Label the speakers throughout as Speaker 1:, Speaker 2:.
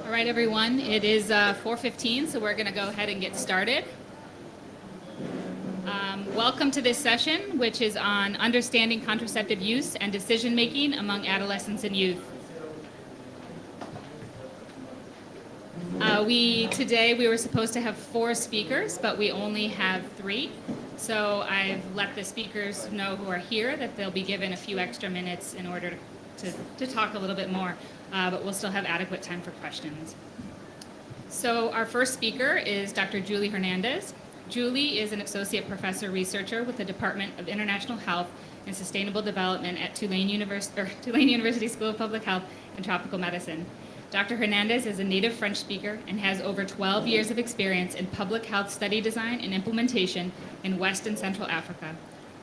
Speaker 1: All right, everyone. It is 4:15, so we're going to go ahead and get started. Welcome to this session, which is on understanding contraceptive use and decision-making among adolescents and youth. Today we were supposed to have 4 speakers, but we only have 3. So I've let the speakers know who are here that they'll be given a few extra minutes in order to talk a little bit more, but we'll still have adequate time for questions. So our first speaker is Dr. Julie Hernandez. Julie is an associate professor researcher with the Department of International Health and Sustainable Development at Tulane University School of Public Health and Tropical Medicine. Dr. Hernandez is a native French speaker and has over 12 years of experience in public health study design and implementation in West and Central Africa.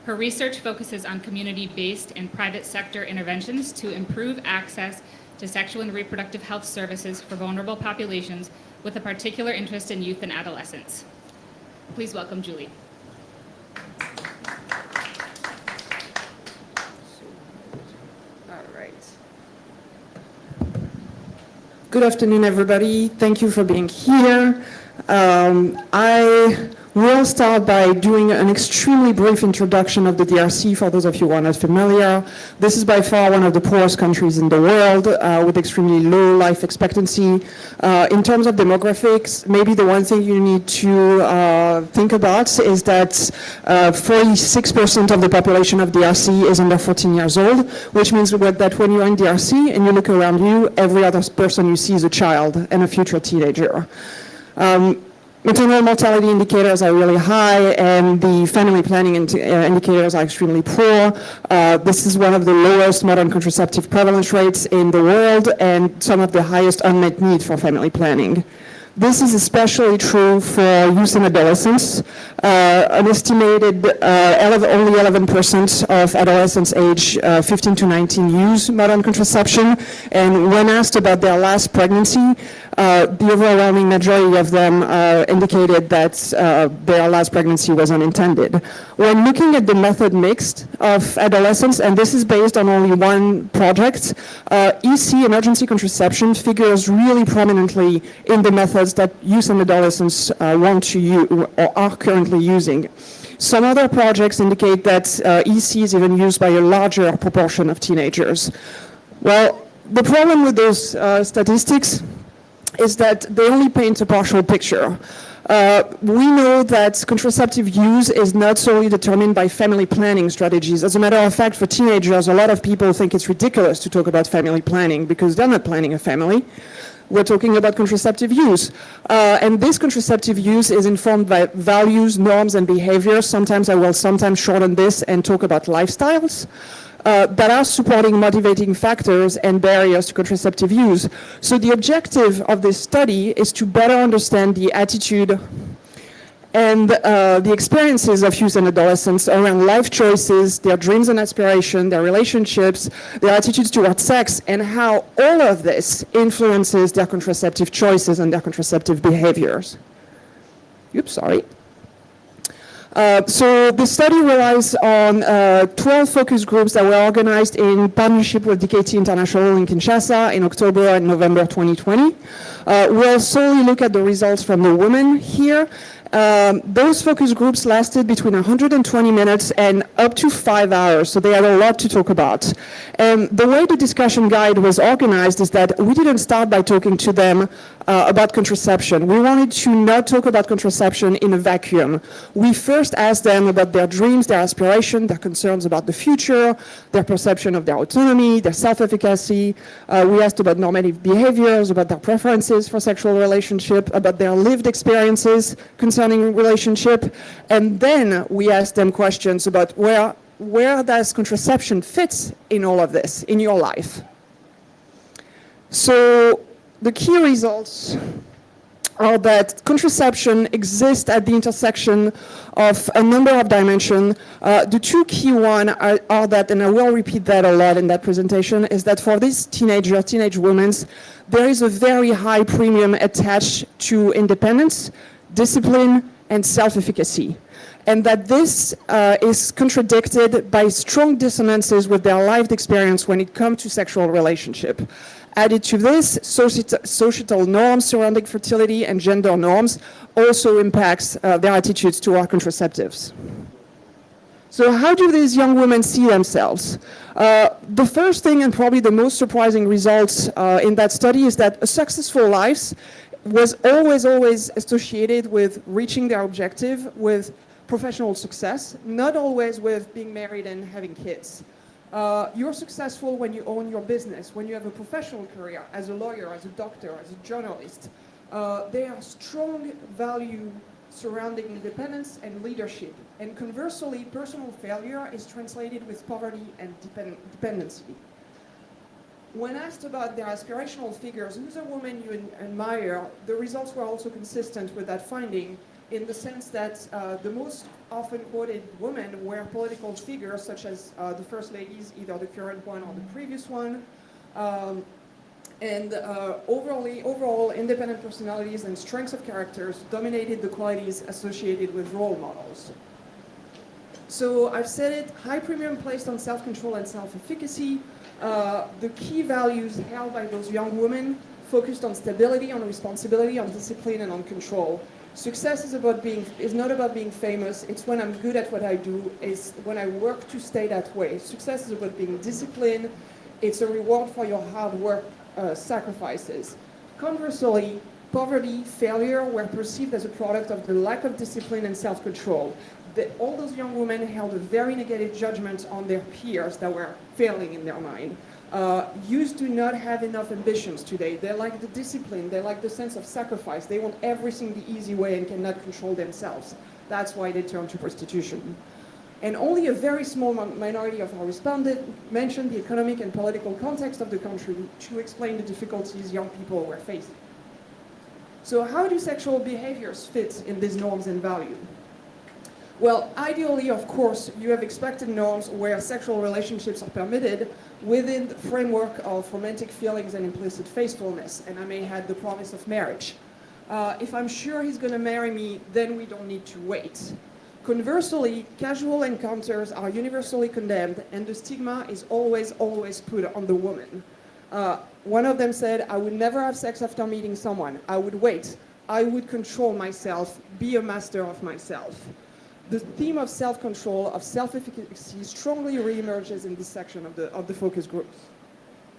Speaker 1: Her research focuses on community-based and private sector interventions to improve access to sexual and reproductive health services for vulnerable populations, with a particular interest in youth and adolescents. Please welcome Julie.
Speaker 2: All right. Good afternoon, everybody. Thank you for being here. I will start by doing an extremely brief introduction of the DRC for those of you who are not familiar. This is by far one of the poorest countries in the world with extremely low life expectancy. In terms of demographics, maybe the one thing you need to think about is that 46% of the population of DRC is under 14 years old, which means that when you're in DRC and you look around you, every other person you see is a child and a future teenager. Maternal mortality indicators are really high, and the family planning indicators are extremely poor. This is one of the lowest modern contraceptive prevalence rates in the world and some of the highest unmet need for family planning. This is especially true for youth and adolescents. An estimated only 11% of adolescents age 15 to 19 use modern contraception, and when asked about their last pregnancy, the overwhelming majority of them indicated that their last pregnancy was unintended. When looking at the method mix of adolescents, and this is based on only one project, EC, emergency contraception, figures really prominently in the methods that youth and adolescents want to use or are currently using. Some other projects indicate that EC is even used by a larger proportion of teenagers. Well, the problem with those statistics is that they only paint a partial picture. We know that contraceptive use is not solely determined by family planning strategies. As a matter of fact, for teenagers, a lot of people think it's ridiculous to talk about family planning because they're not planning a family. We're talking about contraceptive use. And this contraceptive use is informed by values, norms, and behaviors. Sometimes I will shorten this and talk about lifestyles that are supporting motivating factors and barriers to contraceptive use. So the objective of this study is to better understand the attitude and the experiences of youth and adolescents around life choices, their dreams and aspirations, their relationships, their attitudes towards sex, and how all of this influences their contraceptive choices and their contraceptive behaviors. Oops, sorry. So the study relies on 12 focus groups that were organized in partnership with DKT International in Kinshasa in October and November 2020. We'll solely look at the results from the women here. Those focus groups lasted between 120 minutes and up to 5 hours, so they had a lot to talk about. And the way the discussion guide was organized is that we didn't start by talking to them about contraception. We wanted to not talk about contraception in a vacuum. We first asked them about their dreams, their aspirations, their concerns about the future, their perception of their autonomy, their self-efficacy. We asked about normative behaviors, about their preferences for sexual relationship, about their lived experiences concerning relationship. And then we asked them questions about where does contraception fit in all of this, in your life? So the key results are that contraception exists at the intersection of a number of dimensions. The two key ones are that, and I will repeat that a lot in that presentation, is that for these teenage women, there is a very high premium attached to independence, discipline, and self-efficacy. And that this is contradicted by strong dissonances with their lived experience when it comes to sexual relationship. Added to this, societal norms surrounding fertility and gender norms also impacts their attitudes toward contraceptives. So how do these young women see themselves? The first thing, and probably the most surprising results in that study, is that a successful life was always associated with reaching their objective, with professional success, not always with being married and having kids. You're successful when you own your business, when you have a professional career, as a lawyer, as a doctor, as a journalist. There are strong value surrounding independence and leadership. And conversely, personal failure is translated with poverty and dependency. When asked about their aspirational figures, who's a woman you admire, the results were also consistent with that finding, in the sense that the most often quoted women were political figures such as the first ladies, either the current one or the previous one. Overall, independent personalities and strengths of characters dominated the qualities associated with role models. So I've said it, high premium placed on self-control and self-efficacy. The key values held by those young women focused on stability, on responsibility, on discipline, and on control. Success is not about being famous. It's when I'm good at what I do. It's when I work to stay that way. Success is about being disciplined. It's a reward for your hard work sacrifices. Conversely, poverty, failure were perceived as a product of the lack of discipline and self-control. All those young women held a very negative judgment on their peers that were failing in their mind. Youth do not have enough ambitions today. They lack the discipline, they lack the sense of sacrifice. They want everything the easy way and cannot control themselves. That's why they turn to prostitution. And only a very small minority of our respondents mentioned the economic and political context of the country to explain the difficulties young people were facing. So how do sexual behaviors fit in these norms and values? Well, ideally, of course, you have expected norms where sexual relationships are permitted within the framework of romantic feelings and implicit faithfulness, and I may add the promise of marriage. If I'm sure he's going to marry me, then we don't need to wait. Conversely, casual encounters are universally condemned, and the stigma is always put on the woman. One of them said, I would never have sex after meeting someone. I would wait. I would control myself, be a master of myself. The theme of self-control, of self-efficacy, strongly reemerges in this section of the focus groups.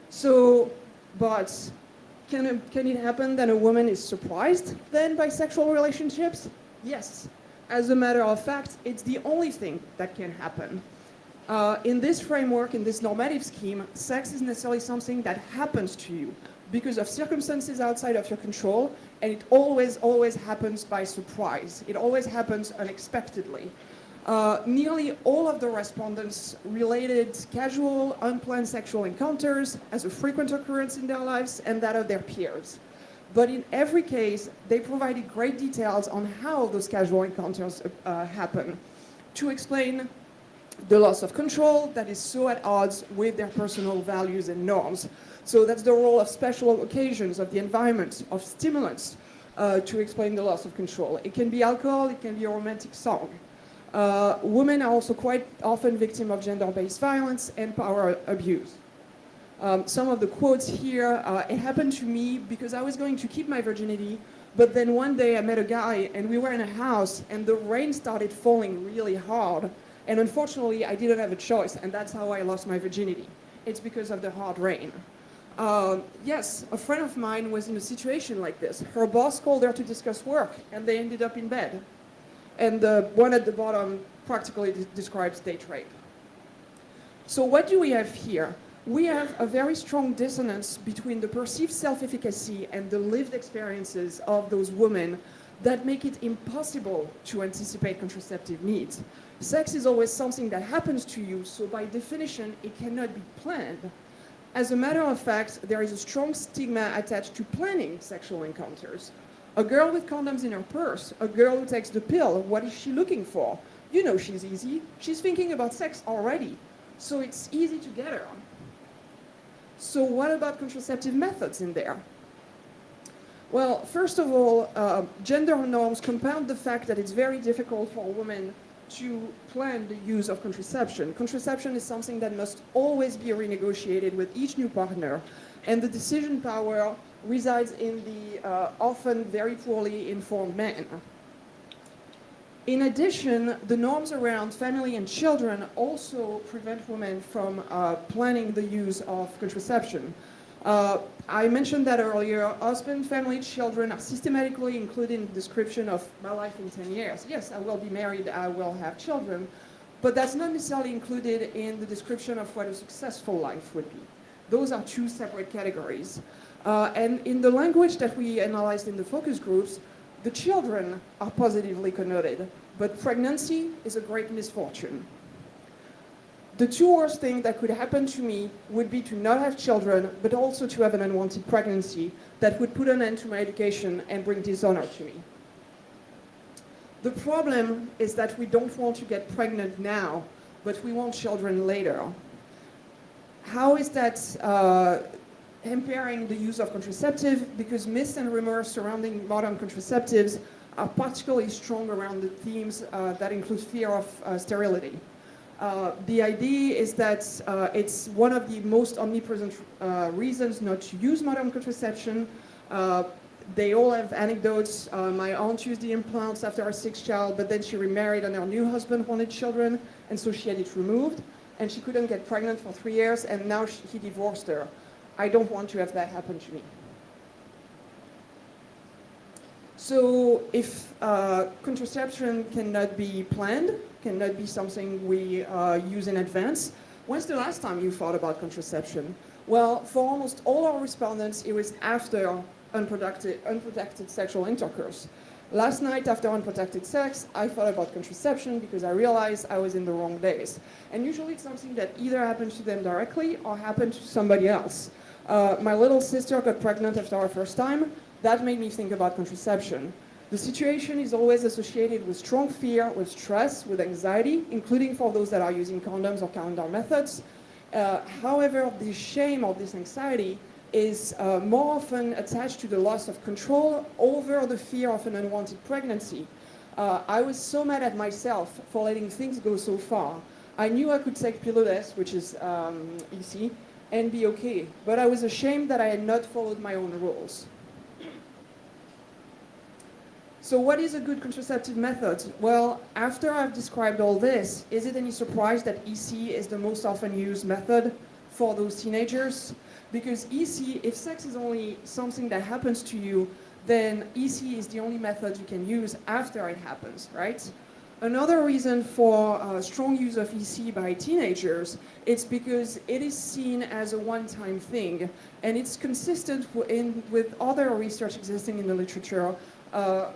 Speaker 2: So, but can it happen that a woman is surprised then by sexual relationships? Yes. As a matter of fact, it's the only thing that can happen. In this framework, in this normative scheme, sex is necessarily something that happens to you because of circumstances outside of your control, and it always happens by surprise. It always happens unexpectedly. Nearly all of the respondents related casual, unplanned sexual encounters as a frequent occurrence in their lives and that of their peers. But in every case, they provided great details on how those casual encounters happen to explain the loss of control that is so at odds with their personal values and norms. So that's the role of special occasions, of the environment, of stimulants to explain the loss of control. It can be alcohol, it can be a romantic song. Women are also quite often victims of gender-based violence and power abuse. Some of the quotes here, it happened to me because I was going to keep my virginity, but then one day I met a guy and we were in a house and the rain started falling really hard. And unfortunately, I didn't have a choice, and that's how I lost my virginity. It's because of the hard rain. Yes, a friend of mine was in a situation like this. Her boss called her to discuss work, and they ended up in bed. And the one at the bottom practically describes date rape. So what do we have here? We have a very strong dissonance between the perceived self-efficacy and the lived experiences of those women that make it impossible to anticipate contraceptive needs. Sex is always something that happens to you, so by definition, it cannot be planned. As a matter of fact, there is a strong stigma attached to planning sexual encounters. A girl with condoms in her purse, a girl who takes the pill, what is she looking for? You know she's easy. She's thinking about sex already, so it's easy to get her. So what about contraceptive methods in there? Well, first of all, gender norms compound the fact that it's very difficult for a woman to plan the use of contraception. Contraception is something that must always be renegotiated with each new partner. and the decision power resides in the often very poorly informed men. In addition, the norms around family and children also prevent women from planning the use of contraception. I mentioned that earlier. Husband, family, children are systematically included in the description of my life in 10 years. Yes, I will be married, I will have children, but that's not necessarily included in the description of what a successful life would be. Those are two separate categories. And in the language that we analyzed in the focus groups, the children are positively connoted, but pregnancy is a great misfortune. The two worst things that could happen to me would be to not have children, but also to have an unwanted pregnancy that would put an end to my education and bring dishonor to me. The problem is that we don't want to get pregnant now, but we want children later. How is that impairing the use of contraceptive? Because myths and rumors surrounding modern contraceptives are particularly strong around the themes that include fear of sterility. The idea is that it's one of the most omnipresent reasons not to use modern contraception. They all have anecdotes. My aunt used the implants after her sixth child, but then she remarried and her new husband wanted children, and so she had it removed, and she couldn't get pregnant for 3 years, and now he divorced her. I don't want to have that happen to me. So if contraception cannot be planned, cannot be something we use in advance, when's the last time you thought about contraception? Well, for almost all our respondents, it was after unprotected sexual intercourse. Last night, after unprotected sex, I thought about contraception because I realized I was in the wrong days. And usually it's something that either happens to them directly or happened to somebody else. My little sister got pregnant after her first time. That made me think about contraception. The situation is always associated with strong fear, with stress, with anxiety, including for those that are using condoms or calendar methods. However, this shame or this anxiety is more often attached to the loss of control over the fear of an unwanted pregnancy. I was so mad at myself for letting things go so far. I knew I could take pilotes, which is easy, and be okay, but I was ashamed that I had not followed my own rules. So what is a good contraceptive method? Well, after I've described all this, is it any surprise that EC is the most often used method for those teenagers? Because EC, if sex is only something that happens to you, then EC is the only method you can use after it happens, right? Another reason for strong use of EC by teenagers, it's because it is seen as a one-time thing, and it's consistent with other research existing in the literature,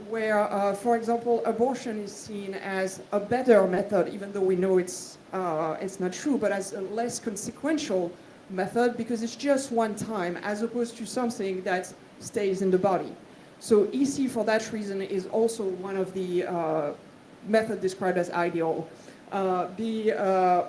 Speaker 2: where, for example, abortion is seen as a better method, even though we know it's not true, but as a less consequential method because it's just one time, as opposed to something that stays in the body. So EC, for that reason, is also one of the method described as ideal. The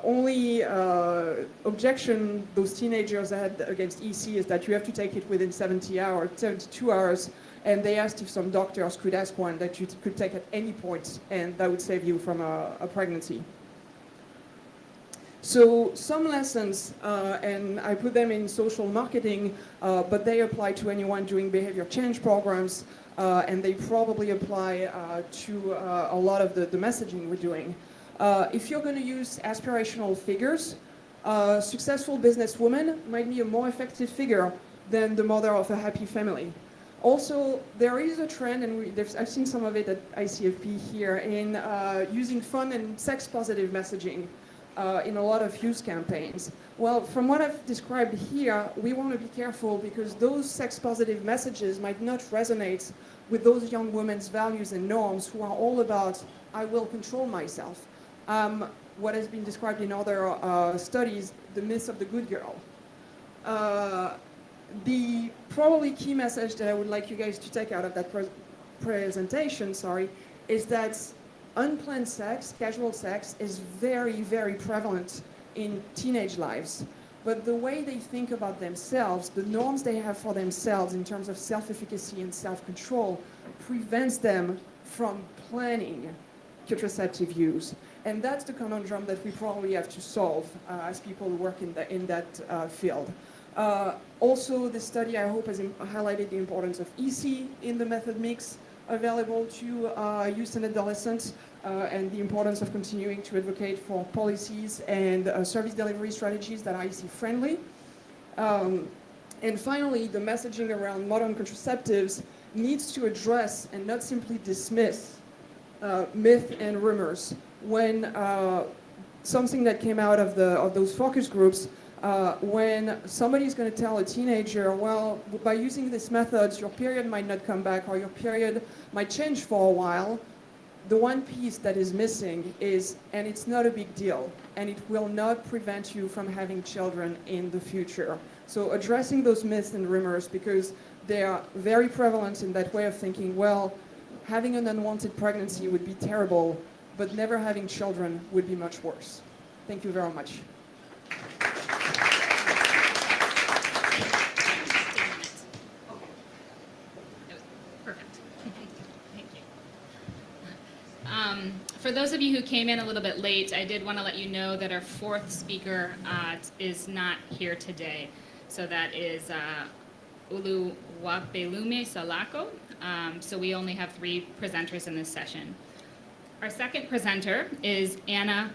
Speaker 2: only objection those teenagers had against EC is that you have to take it within 72 hours, and they asked if some doctors could ask one that you could take at any point, and that would save you from a pregnancy. So some lessons, and I put them in social marketing, but they apply to anyone doing behavior change programs, and they probably apply to a lot of the messaging we're doing. If you're going to use aspirational figures, a successful businesswoman might be a more effective figure than the mother of a happy family. Also, there is a trend, and I've seen some of it at ICFP here, in using fun and sex-positive messaging in a lot of youth campaigns. Well, from what I've described here, we want to be careful because those sex-positive messages might not resonate with those young women's values and norms who are all about, I will control myself. What has been described in other studies, the myth of the good girl. The probably key message that I would like you guys to take out of that presentation, is that unplanned sex, casual sex, is very, very prevalent in teenage lives. But the way they think about themselves, the norms they have for themselves in terms of self-efficacy and self-control, prevents them from planning contraceptive use. And that's the conundrum that we probably have to solve as people who work in that field. Also, the study, I hope, has highlighted the importance of EC in the method mix available to youth and adolescents, and the importance of continuing to advocate for policies and service delivery strategies that are EC-friendly. And finally, the messaging around modern contraceptives needs to address and not simply dismiss myth and rumors. When something that came out of those focus groups, when somebody's going to tell a teenager, well, by using these methods, your period might not come back or your period might change for a while, the one piece that is missing is, and it's not a big deal, and it will not prevent you from having children in the future. So addressing those myths and rumors, because they are very prevalent in that way of thinking, well, having an unwanted pregnancy would be terrible, but never having children would be much worse. Thank you very much.
Speaker 1: For those of you who came in a little bit late, I did want to let you know that our fourth speaker is not here today. So that is Uluwabelume Salako. So we only have 3 presenters in this session. Our second presenter is Anna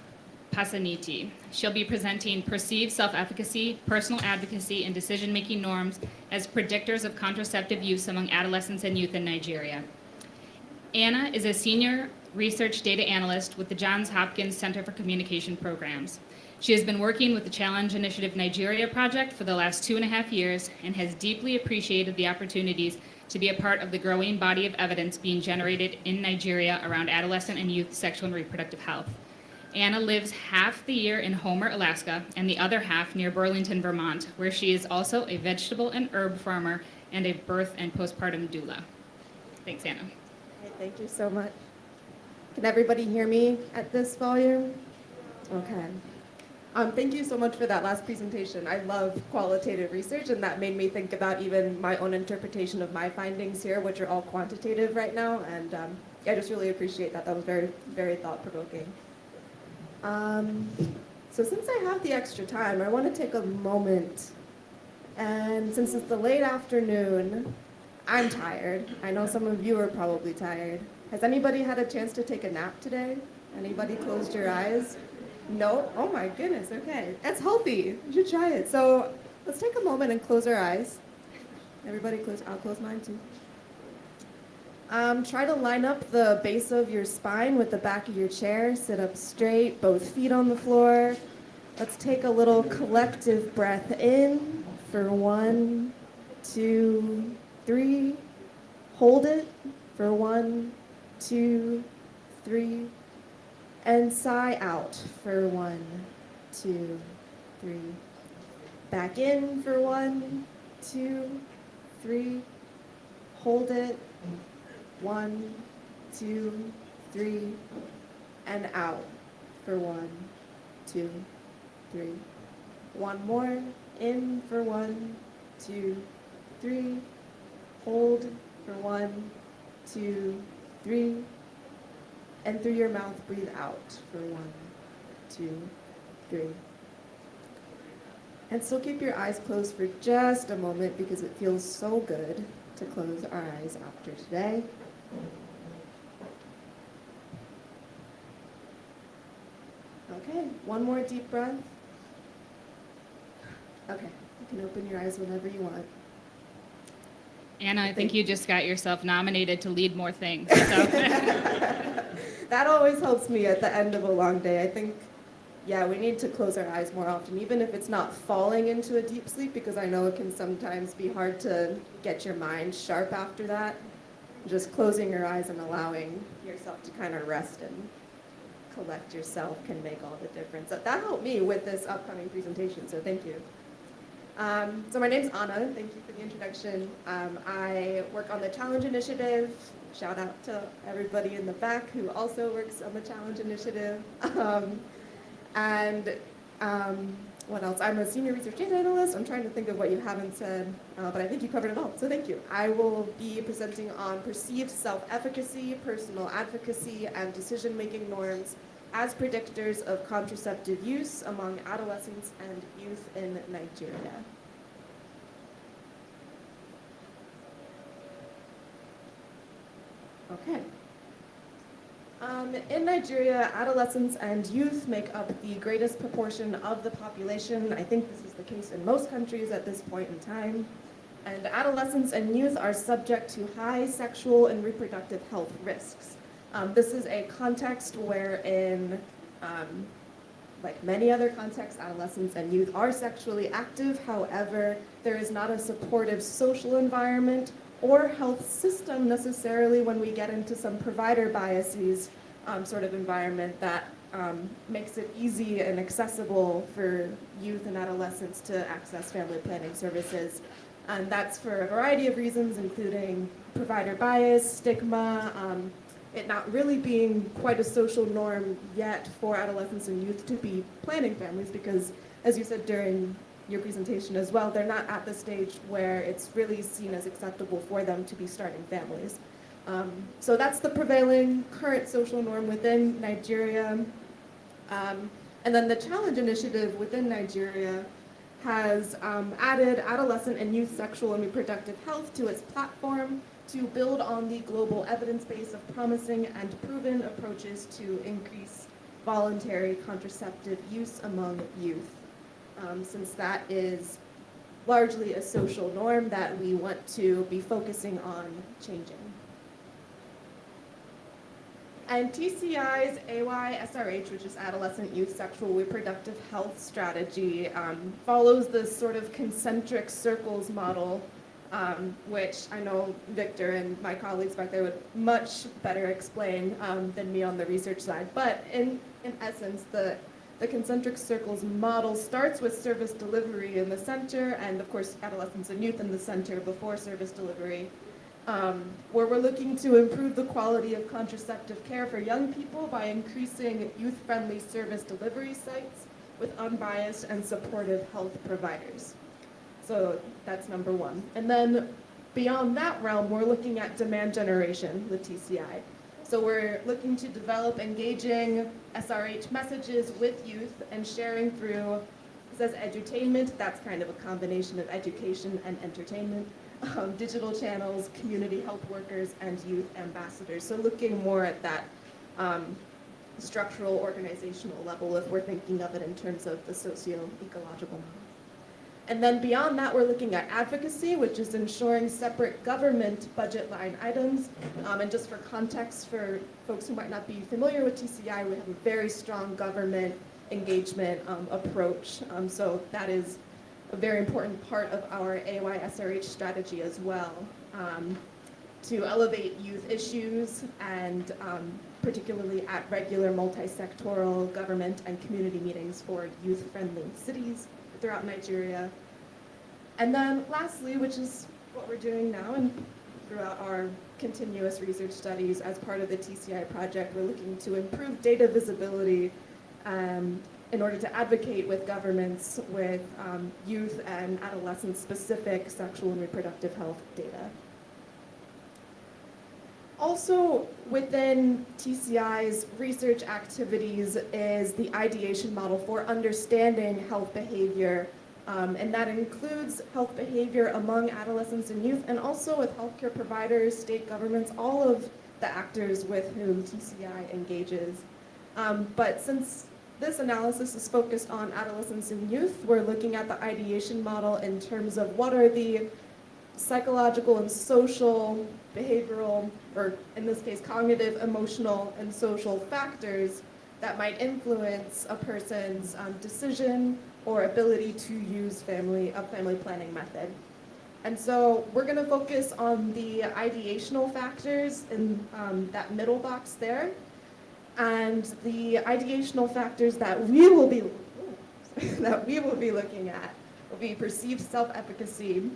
Speaker 1: Pasaniti. She'll be presenting perceived self-efficacy, personal advocacy, and decision-making norms as predictors of contraceptive use among adolescents and youth in Nigeria. Anna is a senior research data analyst with the Johns Hopkins Center for Communication Programs. She has been working with the Challenge Initiative Nigeria project for the last 2.5 years and has deeply appreciated the opportunities to be a part of the growing body of evidence being generated in Nigeria around adolescent and youth sexual and reproductive health. Anna lives half the year in Homer, Alaska, and the other half near Burlington, Vermont, where she is also a vegetable and herb farmer and a birth and postpartum doula. Thanks, Anna.
Speaker 3: Hey, thank you so much. Can everybody hear me at this volume? Okay. Thank you so much for that last presentation. I love qualitative research, and that made me think about even my own interpretation of my findings here, which are all quantitative right now, and I just really appreciate that. That was very, very thought-provoking. So since I have the extra time, I want to take a moment, and since it's the late afternoon, I'm tired. I know some of you are probably tired. Has anybody had a chance to take a nap today? Anybody closed your eyes? No? Oh my goodness, okay. That's healthy. You should try it. So let's take a moment and close our eyes. Everybody close, I'll close mine too. Try to line up the base of your spine with the back of your chair. Sit up straight, both feet on the floor. Let's take a little collective breath in for 1, 2, 3. Hold it for 1, 2, 3. And sigh out for 1, 2, 3. Back in for 1, 2, 3. Hold it. 1, 2, 3. And out for 1, 2, 3. One more. In for 1, 2, 3. Hold for 1, 2, 3. And through your mouth, breathe out for 1, 2, 3. And still keep your eyes closed for just a moment because it feels so good to close our eyes after today. Okay, one more deep breath. Okay, you can open your eyes whenever you want.
Speaker 1: Anna, I think you just got yourself nominated to lead more things. So.
Speaker 3: That always helps me at the end of a long day. I think, yeah, we need to close our eyes more often, even if it's not falling into a deep sleep, because I know it can sometimes be hard to get your mind sharp after that. Just closing your eyes and allowing yourself to kind of rest and collect yourself can make all the difference. That helped me with this upcoming presentation, so thank you. So my name's Anna. Thank you for the introduction. I work on the Challenge Initiative. Shout out to everybody in the back who also works on the Challenge Initiative. What else? I'm a senior research data analyst. I'm trying to think of what you haven't said, but I think you covered it all, so thank you. I will be presenting on perceived self-efficacy, personal advocacy, and decision-making norms as predictors of contraceptive use among adolescents and youth in Nigeria. Okay. In Nigeria, adolescents and youth make up the greatest proportion of the population. I think this is the case in most countries at this point in time. And adolescents and youth are subject to high sexual and reproductive health risks. This is a context wherein, like many other contexts, adolescents and youth are sexually active. However, there is not a supportive social environment or health system necessarily when we get into some provider biases sort of environment that makes it easy and accessible for youth and adolescents to access family planning services. And that's for a variety of reasons, including provider bias, stigma, it not really being quite a social norm yet for adolescents and youth to be planning families because, as you said during your presentation as well, they're not at the stage where it's really seen as acceptable for them to be starting families. So that's the prevailing current social norm within Nigeria. And then the Challenge Initiative within Nigeria has added adolescent and youth sexual and reproductive health to its platform to build on the global evidence base of promising and proven approaches to increase voluntary contraceptive use among youth. Since that is largely a social norm that we want to be focusing on changing. And TCI's AYSRH, which is Adolescent Youth Sexual Reproductive Health Strategy, follows this sort of concentric circles model, which I know Victor and my colleagues back there would much better explain than me on the research side. But in essence, the concentric circles model starts with service delivery in the center, and of course adolescents and youth in the center before service delivery, where we're looking to improve the quality of contraceptive care for young people by increasing youth-friendly service delivery sites with unbiased and supportive health providers. So that's number one. And then beyond that realm, we're looking at demand generation with TCI. So we're looking to develop engaging SRH messages with youth and sharing through, it says edutainment, that's kind of a combination of education and entertainment, digital channels, community health workers, and youth ambassadors. So looking more at that structural organizational level if we're thinking of it in terms of the socio-ecological model. And then beyond that, we're looking at advocacy, which is ensuring separate government budget line items. And just for context, for folks who might not be familiar with TCI, we have a very strong government engagement approach. So that is a very important part of our AYSRH strategy as well, to elevate youth issues and particularly at regular multi-sectoral government and community meetings for youth-friendly cities throughout Nigeria. And then lastly, which is what we're doing now and throughout our continuous research studies as part of the TCI project, we're looking to improve data visibility in order to advocate with governments with youth and adolescent specific sexual and reproductive health data. Also within TCI's research activities is the ideation model for understanding health behavior, and that includes health behavior among adolescents and youth, and also with healthcare providers, state governments, all of the actors with whom TCI engages. But since this analysis is focused on adolescents and youth, we're looking at the ideation model in terms of what are the psychological and social, behavioral, or in this case, cognitive, emotional, and social factors that might influence a person's decision or ability to use a family planning method. And so we're going to focus on the ideational factors in that middle box there. And the ideational factors that we will be looking at will be perceived self-efficacy,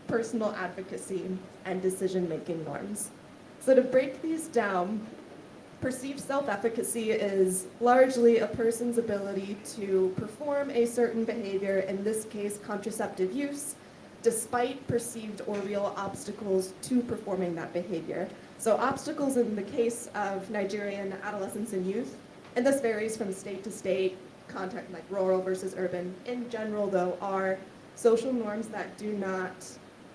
Speaker 3: personal advocacy, and decision-making norms. So to break these down, perceived self-efficacy is largely a person's ability to perform a certain behavior, in this case contraceptive use, despite perceived or real obstacles to performing that behavior. So obstacles in the case of Nigerian adolescents and youth, and this varies from state to state, context like rural versus urban. In general though, are social norms that do not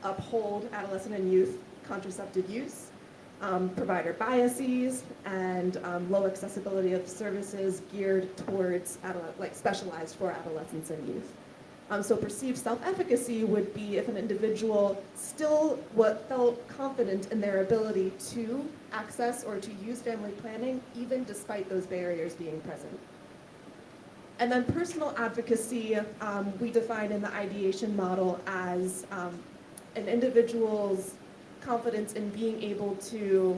Speaker 3: uphold adolescent and youth contraceptive use. provider biases, and low accessibility of services geared towards specialized for adolescents and youth. So perceived self-efficacy would be if an individual still felt confident in their ability to access or to use family planning, even despite those barriers being present. And then personal advocacy, we define in the ideation model as an individual's confidence in being able to,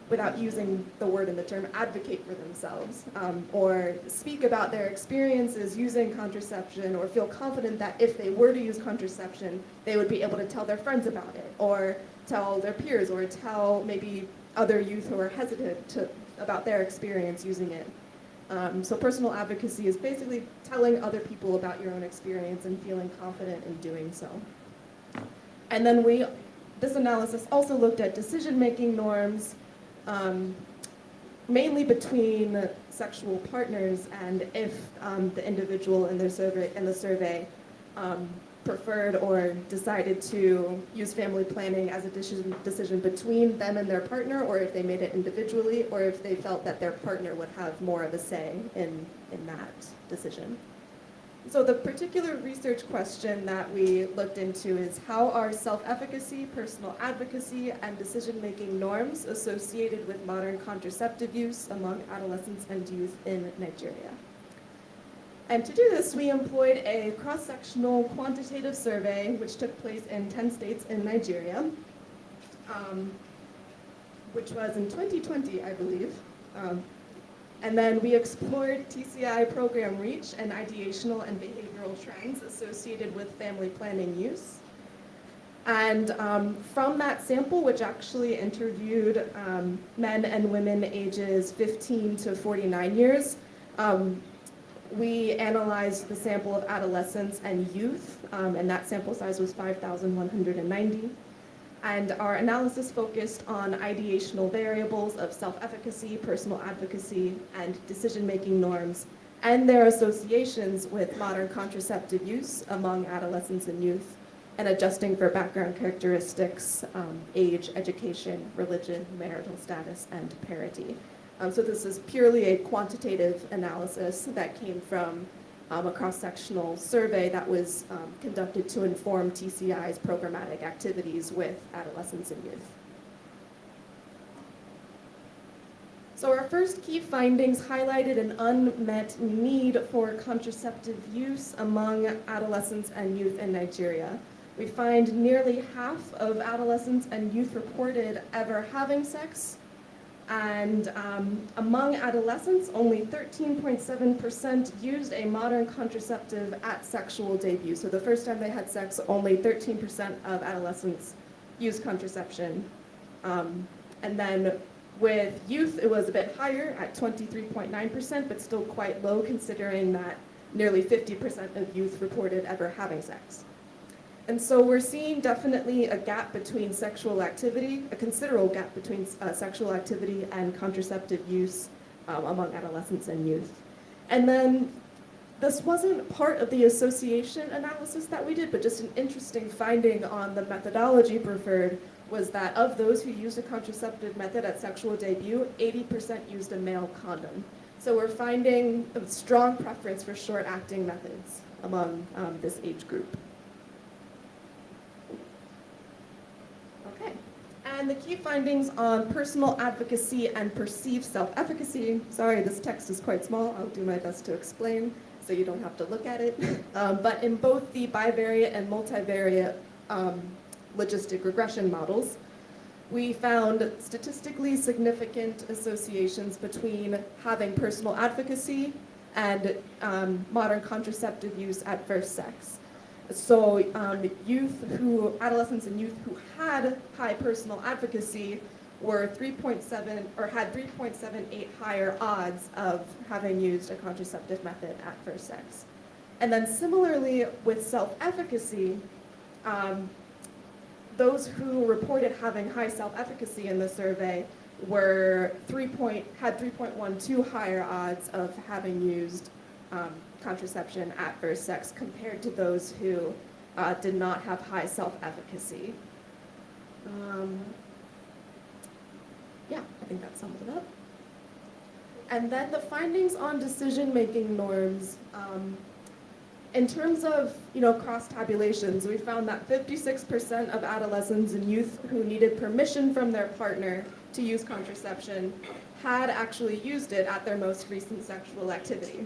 Speaker 3: without using the word in the term, advocate for themselves, or speak about their experiences using contraception, or feel confident that if they were to use contraception, they would be able to tell their friends about it, or tell their peers, or tell maybe other youth who are hesitant about their experience using it. So personal advocacy is basically telling other people about your own experience and feeling confident in doing so. And then this analysis also looked at decision-making norms, mainly between sexual partners, and if the individual in the survey preferred or decided to use family planning as a decision between them and their partner, or if they made it individually, or if they felt that their partner would have more of a say in that decision. So the particular research question that we looked into is how are self-efficacy, personal advocacy, and decision-making norms associated with modern contraceptive use among adolescents and youth in Nigeria? And to do this, we employed a cross-sectional quantitative survey, which took place in 10 states in Nigeria, which was in 2020, I believe. And then we explored TCI program reach and ideational and behavioral trends associated with family planning use. And from that sample, which actually interviewed men and women ages 15 to 49 years, we analyzed the sample of adolescents and youth, and that sample size was 5,190. And our analysis focused on ideational variables of self-efficacy, personal advocacy, and decision-making norms, and their associations with modern contraceptive use among adolescents and youth, and adjusting for background characteristics, age, education, religion, marital status, and parity. So this is purely a quantitative analysis that came from a cross-sectional survey that was conducted to inform TCI's programmatic activities with adolescents and youth. So our first key findings highlighted an unmet need for contraceptive use among adolescents and youth in Nigeria. We find nearly half of adolescents and youth reported ever having sex, and among adolescents, only 13.7% used a modern contraceptive at sexual debut. So the first time they had sex, only 13% of adolescents used contraception. And then with youth, it was a bit higher at 23.9%, but still quite low considering that nearly 50% of youth reported ever having sex. And so we're seeing definitely a gap between sexual activity, a considerable gap between sexual activity and contraceptive use among adolescents and youth. And then this wasn't part of the association analysis that we did, but just an interesting finding on the methodology preferred was that of those who used a contraceptive method at sexual debut, 80% used a male condom. So we're finding a strong preference for short-acting methods among this age group. Okay, and the key findings on personal advocacy and perceived self-efficacy. Sorry, this text is quite small. I'll do my best to explain so you don't have to look at it. But in both the bivariate and multivariate logistic regression models, we found statistically significant associations between having personal advocacy and modern contraceptive use at first sex. So adolescents and youth who had high personal advocacy were 3.7 or had 3.78 higher odds of having used a contraceptive method at first sex. And then similarly with self-efficacy, those who reported having high self-efficacy in the survey had 3.12 higher odds of having used contraception at first sex compared to those who did not have high self-efficacy. that sums it up. And then the findings on decision-making norms. In terms of cross-tabulations, we found that 56% of adolescents and youth who needed permission from their partner to use contraception had actually used it at their most recent sexual activity.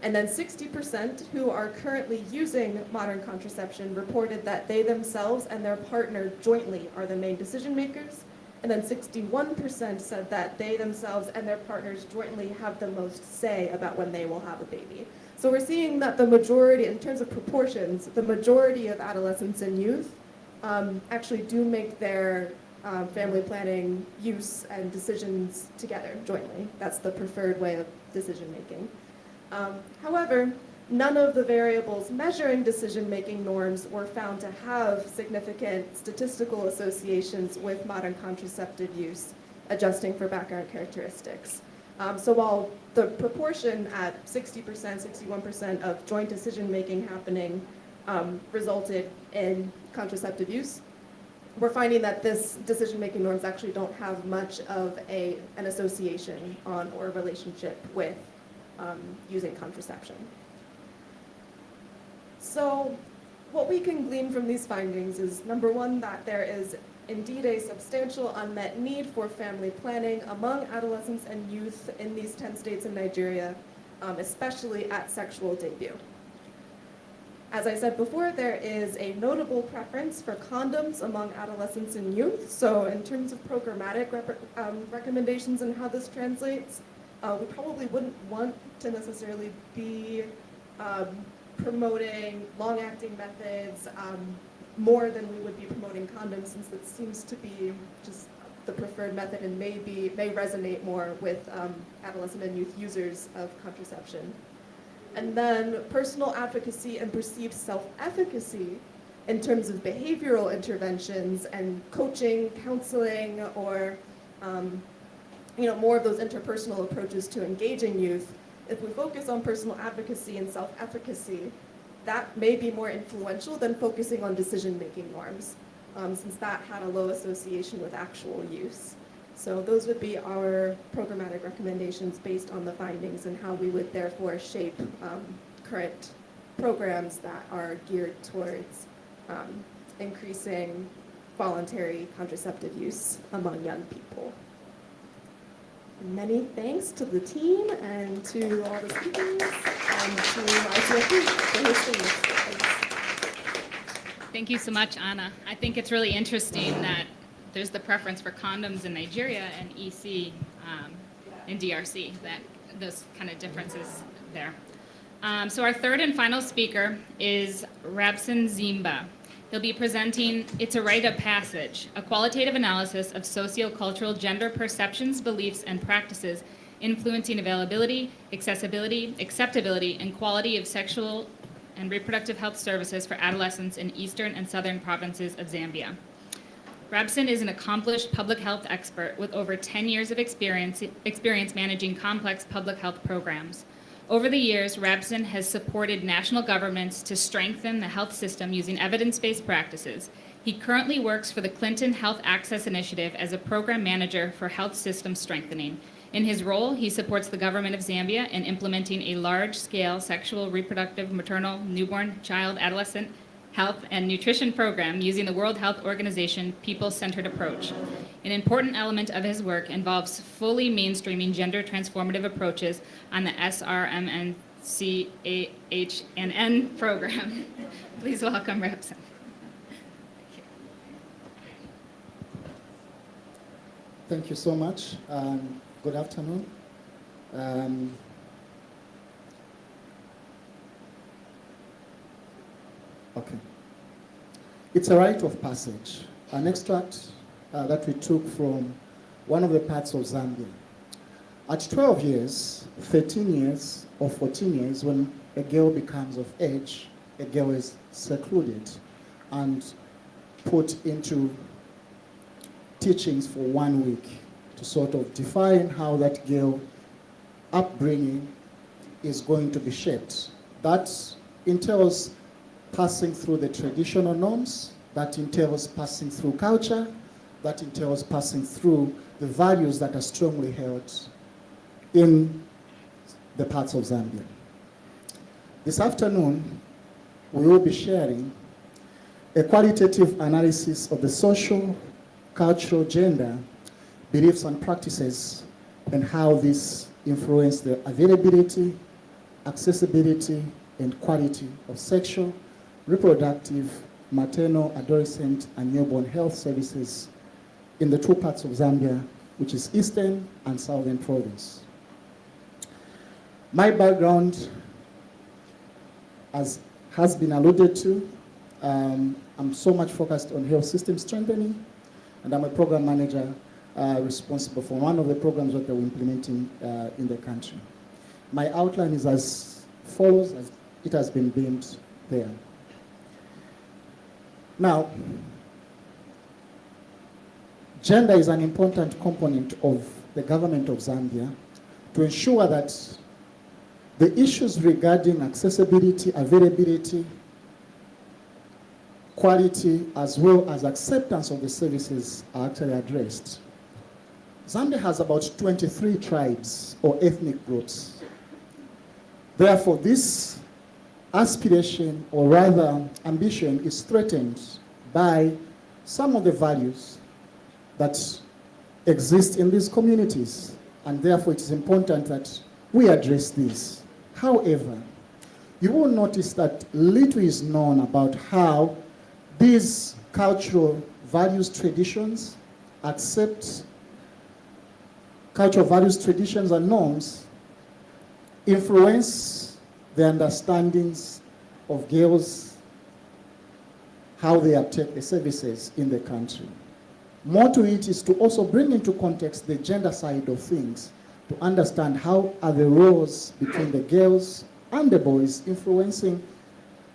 Speaker 3: And then 60% who are currently using modern contraception reported that they themselves and their partner jointly are the main decision makers. And then 61% said that they themselves and their partners jointly have the most say about when they will have a baby. So we're seeing that the majority, in terms of proportions, the majority of adolescents and youth actually do make their family planning use and decisions together, jointly. That's the preferred way of decision making. However, none of the variables measuring decision-making norms were found to have significant statistical associations with modern contraceptive use, adjusting for background characteristics. So while the proportion at 60%, 61% of joint decision-making happening resulted in contraceptive use, we're finding that this decision-making norms actually don't have much of an association on or relationship with using contraception. So what we can glean from these findings is, number one, that there is indeed a substantial unmet need for family planning among adolescents and youth in these 10 states in Nigeria, especially at sexual debut. As I said before, there is a notable preference for condoms among adolescents and youth. So in terms of programmatic recommendations and how this translates, we probably wouldn't want to necessarily be promoting long-acting methods more than we would be promoting condoms, since it seems to be just the preferred method and may resonate more with adolescent and youth users of contraception. And then personal advocacy and perceived self-efficacy in terms of behavioral interventions and coaching, counseling, or more of those interpersonal approaches to engaging youth. If we focus on personal advocacy and self-efficacy, that may be more influential than focusing on decision-making norms, since that had a low association with actual use. So those would be our programmatic recommendations based on the findings and how we would therefore shape current programs that are geared towards increasing voluntary contraceptive use among young people. Many thanks to the team and to all the speakers and to ICFP for hosting this. Thanks.
Speaker 1: Thank you so much, Anna. I think it's really interesting that there's the preference for condoms in Nigeria and EC in DRC, that those kind of differences there. So our third and final speaker is Rabson Zimba. He'll be presenting It's a Rite of Passage, a qualitative analysis of socio-cultural gender perceptions, beliefs, and practices influencing availability, accessibility, acceptability, and quality of sexual and reproductive health services for adolescents in eastern and southern provinces of Zambia. Rabson is an accomplished public health expert with over 10 years of experience managing complex public health programs. Over the years, Rabson has supported national governments to strengthen the health system using evidence-based practices. He currently works for the Clinton Health Access Initiative as a program manager for health system strengthening. In his role, he supports the government of Zambia in implementing a large-scale sexual, reproductive, maternal, newborn, child, adolescent health and nutrition program using the World Health Organization people-centered approach. An important element of his work involves fully mainstreaming gender transformative approaches on the SRMNCHNN program. Please welcome Rabson.
Speaker 4: Thank you so much. Good afternoon. Okay. It's a rite of passage, an extract that we took from one of the parts of Zambia. At 12 years, 13 years, or 14 years, when a girl becomes of age, a girl is secluded and put into teachings for 1 week to sort of define how that girl upbringing is going to be shaped. That entails passing through the traditional norms, that entails passing through culture, that entails passing through the values that are strongly held in the parts of Zambia. This afternoon, we will be sharing a qualitative analysis of the social, cultural, gender, beliefs and practices, and how this influence the availability, accessibility, and quality of sexual, reproductive, maternal, adolescent, and newborn health services in the two parts of Zambia, which is Eastern and Southern Province. My background, as has been alluded to, I'm so much focused on health system strengthening, and I'm a program manager responsible for one of the programs that we're implementing in the country. My outline is as follows, as it has been beamed there. Now, gender is an important component of the government of Zambia to ensure that the issues regarding accessibility, availability, quality, as well as acceptance of the services are actually addressed. Zambia has about 23 tribes or ethnic groups. Therefore, this aspiration, or rather ambition, is threatened by some of the values that exist in these communities, and therefore it is important that we address these. However, you will notice that little is known about how these cultural values, traditions, cultural values, traditions, and norms influence the understandings of girls, how they uptake the services in the country. More to it is to also bring into context the gender side of things, to understand how are the roles between the girls and the boys influencing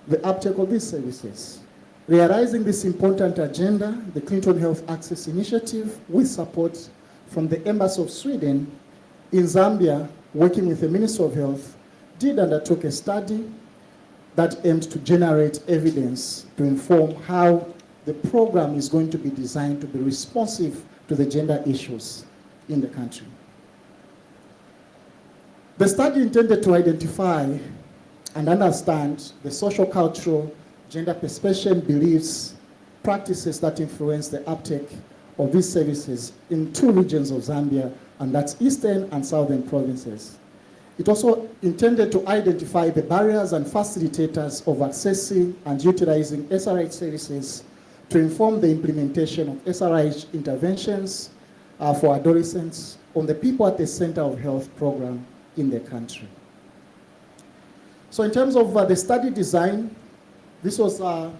Speaker 4: the uptake of these services. Realizing this important agenda, the Clinton Health Access Initiative, with support from the Embassy of Sweden in Zambia, working with the Ministry of Health, did undertook a study that aimed to generate evidence to inform how the program is going to be designed to be responsive to the gender issues in the country. The study intended to identify and understand the social, cultural, gender perception, beliefs, practices that influence the uptake of these services in two regions of Zambia, and that's Eastern and Southern provinces. It also intended to identify the barriers and facilitators of accessing and utilizing SRH services to inform the implementation of SRH interventions for adolescents on the People at the Center of Health program in the country. So in terms of the study design, this was a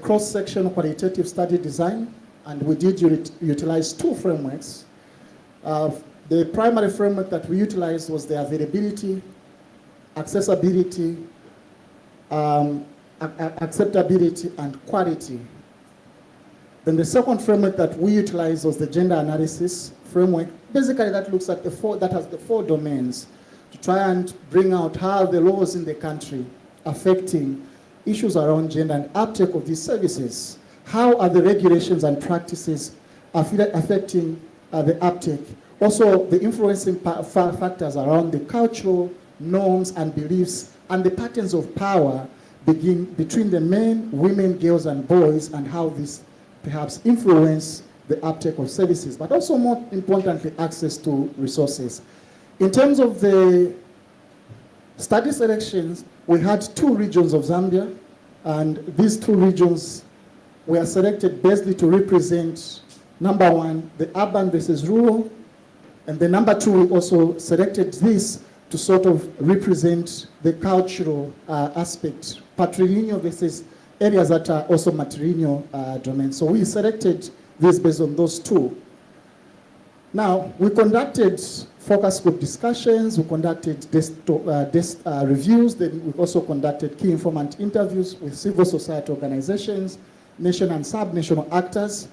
Speaker 4: cross-section qualitative study design, and we did utilize two frameworks. The primary framework that we utilized was the availability, accessibility, acceptability, and quality. Then the second framework that we utilized was the gender analysis framework. Basically, that looks at that has the four domains to try and bring out how the laws in the country affecting issues around gender and uptake of these services. How are the regulations and practices affecting the uptake? Also, the influencing factors around the cultural norms and beliefs and the patterns of power between the men, women, girls, and boys, and how this perhaps influence the uptake of services, but also more importantly, access to resources. In terms of the study selections, we had two regions of Zambia, and these two regions were selected basically to represent, number one, the urban versus rural, and the number two, we also selected this to sort of represent the cultural aspect, patrilineal versus areas that are also matrilineal domains. So we selected this based on those two. Now, we conducted focus group discussions, we conducted desk reviews, then we also conducted key informant interviews with civil society organizations, national and sub-national actors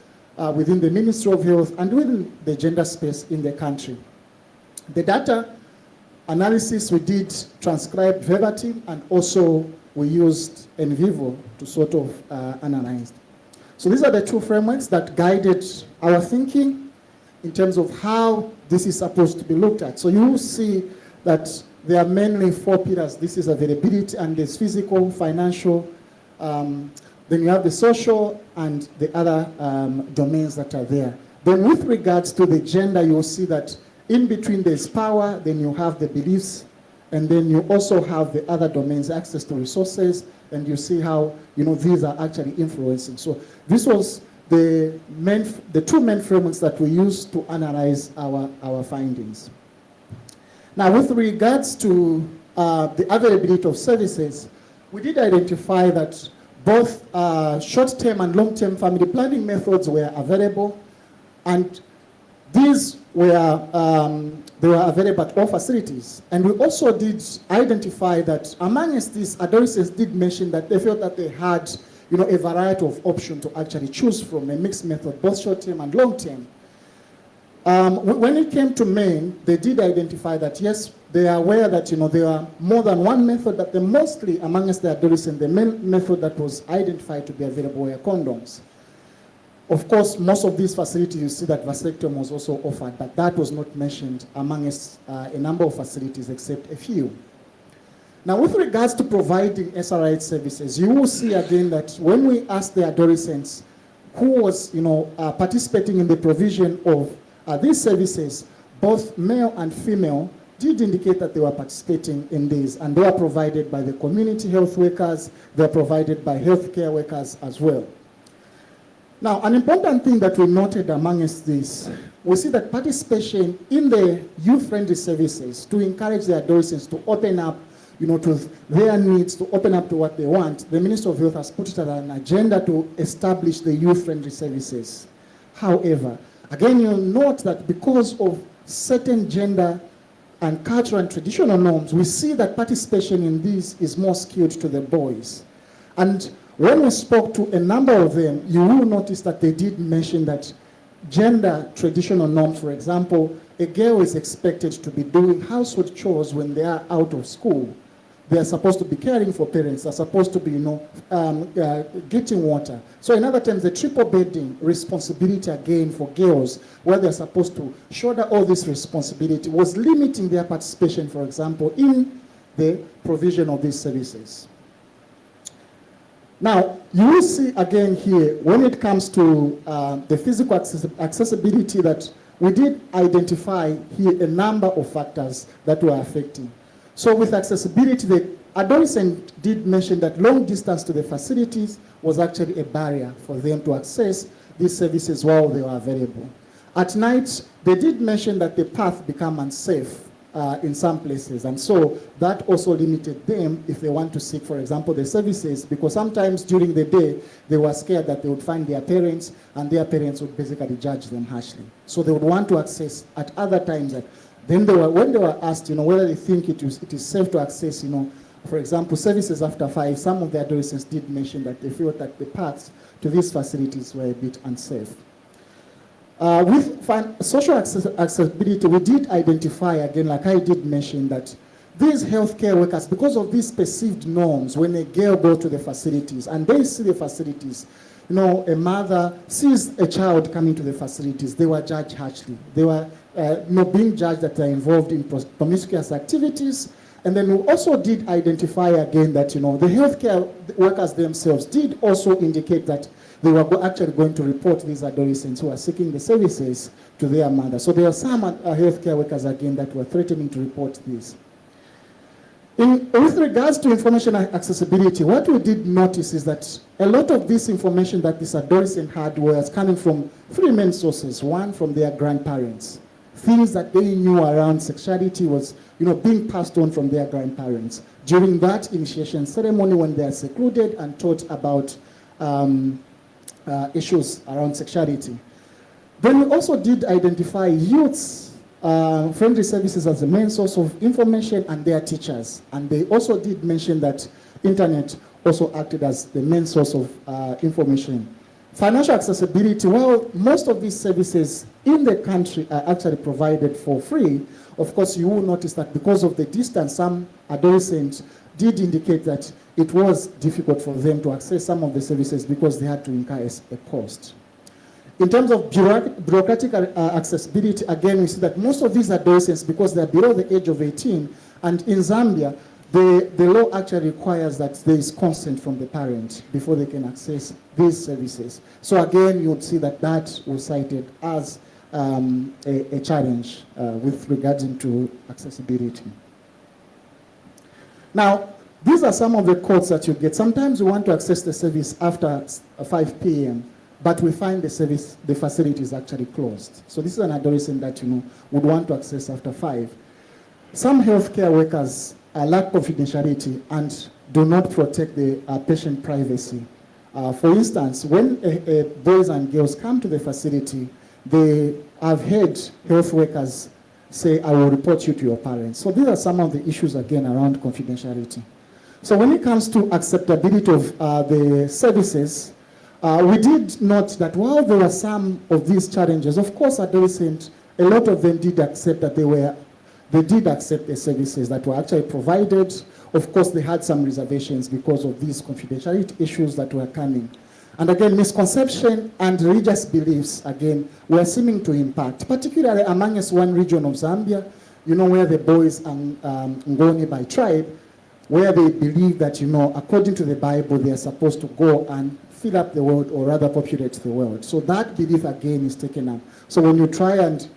Speaker 4: within the Ministry of Health and within the gender space in the country. The data analysis we did transcribe verbatim, and also we used in vivo to sort of analyze. So these are the two frameworks that guided our thinking in terms of how this is supposed to be looked at. So you will see that there are mainly 4 pillars. This is availability, and there's physical, financial, then you have the social and the other domains that are there. Then with regards to the gender, you'll see that in between there's power, then you have the beliefs, and then you also have the other domains, access to resources, and you see how, you know, these are actually influencing. So this was the two main frameworks that we used to analyze our findings. Now, with regards to the availability of services, we did identify that both short-term and long-term family planning methods were available, and these were they were available at all facilities. And we also did identify that amongst these, adolescents did mention that they felt that they had, you know, a variety of options to actually choose from, a mixed method, both short-term and long-term. When it came to men, they did identify that, yes, they are aware that, you know, there are more than one method, but mostly amongst the adolescents, the main method that was identified to be available were condoms. Of course, most of these facilities, you see that vasectomy was also offered, but that was not mentioned amongst a number of facilities except a few. Now, with regards to providing SRH services, you will see again that when we asked the adolescents who was, you know, participating in the provision of these services, both male and female did indicate that they were participating in these, and they were provided by the community health workers, they are provided by healthcare workers as well. Now, an important thing that we noted amongst this, we see that participation in the youth-friendly services to encourage the adolescents to open up, you know, to their needs, to open up to what they want. The Minister of Health has put it on an agenda to establish the youth-friendly services. However, again, you'll note that because of certain gender and cultural and traditional norms, we see that participation in these is more skewed to the boys. And when we spoke to a number of them, you will notice that they did mention that gender traditional norms, for example, a girl is expected to be doing household chores when they are out of school. They are supposed to be caring for parents, they're supposed to be, you know, getting water. So in other terms, the triple bedding responsibility again for girls, where they're supposed to shoulder all this responsibility, was limiting their participation, for example, in the provision of these services. Now, you will see again here, when it comes to the physical accessibility, that we did identify here a number of factors that were affecting. So with accessibility, the adolescent did mention that long distance to the facilities was actually a barrier for them to access these services while they were available. At night, they did mention that the path became unsafe in some places, and so that also limited them if they want to seek, for example, the services, because sometimes during the day they were scared that they would find their parents, and their parents would basically judge them harshly. So they would want to access at other times. Then when they were asked, you know, whether they think it is safe to access, you know, for example, services after 5, some of the adolescents did mention that they felt that the paths to these facilities were a bit unsafe. With social accessibility, we did identify, again, like I did mention, that these healthcare workers, because of these perceived norms, when a girl goes to the facilities and they see the facilities, you know, a mother sees a child coming to the facilities, they were judged harshly. They were being judged that they're involved in promiscuous activities. And then we also did identify again that, you know, the healthcare workers themselves did also indicate that they were actually going to report these adolescents who are seeking the services to their mother. So there are some healthcare workers again that were threatening to report this. With regards to information accessibility, what we did notice is that a lot of this information that this adolescent had was coming from 3 main sources. One, from their grandparents. Things that they knew around sexuality was, you know, being passed on from their grandparents. During that initiation ceremony, when they are secluded and taught about issues around sexuality. Then we also did identify youths friendly services as the main source of information, and their teachers. And they also did mention that internet also acted as the main source of information. Financial accessibility, while most of these services in the country are actually provided for free, of course you will notice that because of the distance, some adolescents did indicate that it was difficult for them to access some of the services because they had to incur a cost. In terms of bureaucratic accessibility, again, we see that most of these adolescents, because they're below the age of 18, and in Zambia, the law actually requires that there is consent from the parent before they can access these services. So again, you would see that that was cited as a challenge with regards to accessibility. Now, these are some of the codes that you get. Sometimes we want to access the service after 5 p.m., but we find the facility is actually closed. So this is an adolescent that would want to access after 5. Some healthcare workers lack confidentiality and do not protect the patient privacy. For instance, when boys and girls come to the facility, they have heard health workers say, "I will report you to your parents." So these are some of the issues, again, around confidentiality. So when it comes to acceptability of the services, we did note that while there were some of these challenges, of course, adolescents, a lot of them did accept that they did accept the services that were actually provided. Of course, they had some reservations because of these confidentiality issues that were coming. And again, misconception and religious beliefs, again, were seeming to impact, particularly among us one region of Zambia, where the boys are Ngoni by tribe, where they believe that, according to the Bible, they are supposed to go and fill up the world, or rather populate the world. So that belief, again, is taken up. So when you try and,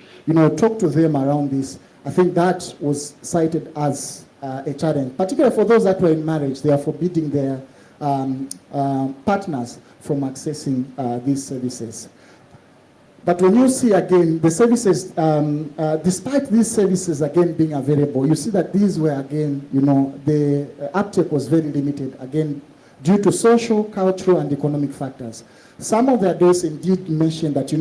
Speaker 4: talk to them around this, I think that was cited as a challenge, particularly for those that were in marriage. They are forbidding their partners from accessing these services. But when you see, again, the services, despite these services, again, being available, you see that these were, again, the uptake was very limited, again, due to social, cultural, and economic factors. Some of the adults indeed mentioned that, they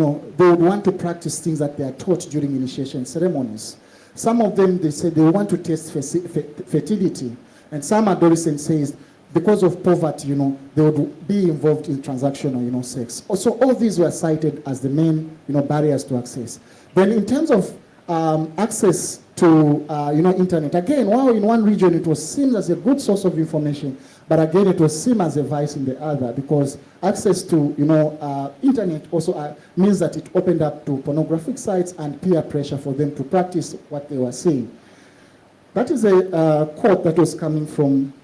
Speaker 4: would want to practice things that they are taught during initiation ceremonies. Some of them, they said they want to test fertility. And some adolescents say, because of poverty, they would be involved in transactional, sex. Also, all these were cited as the main, barriers to access. Then in terms of access to, internet, again, while in one region it was seen as a good source of information, but again, it was seen as a vice in the other, because access to, internet also means that it opened up to pornographic sites and peer pressure for them to practice what they were seeing. That is a quote that was coming from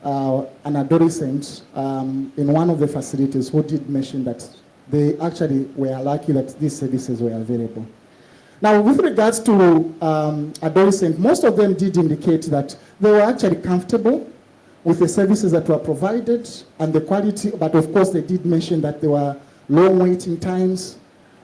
Speaker 4: an adolescent in one of the facilities who did mention that they actually were lucky that these services were available. Now, with regards to adolescents, most of them did indicate that they were actually comfortable with the services that were provided and the quality, but of course they did mention that there were long waiting times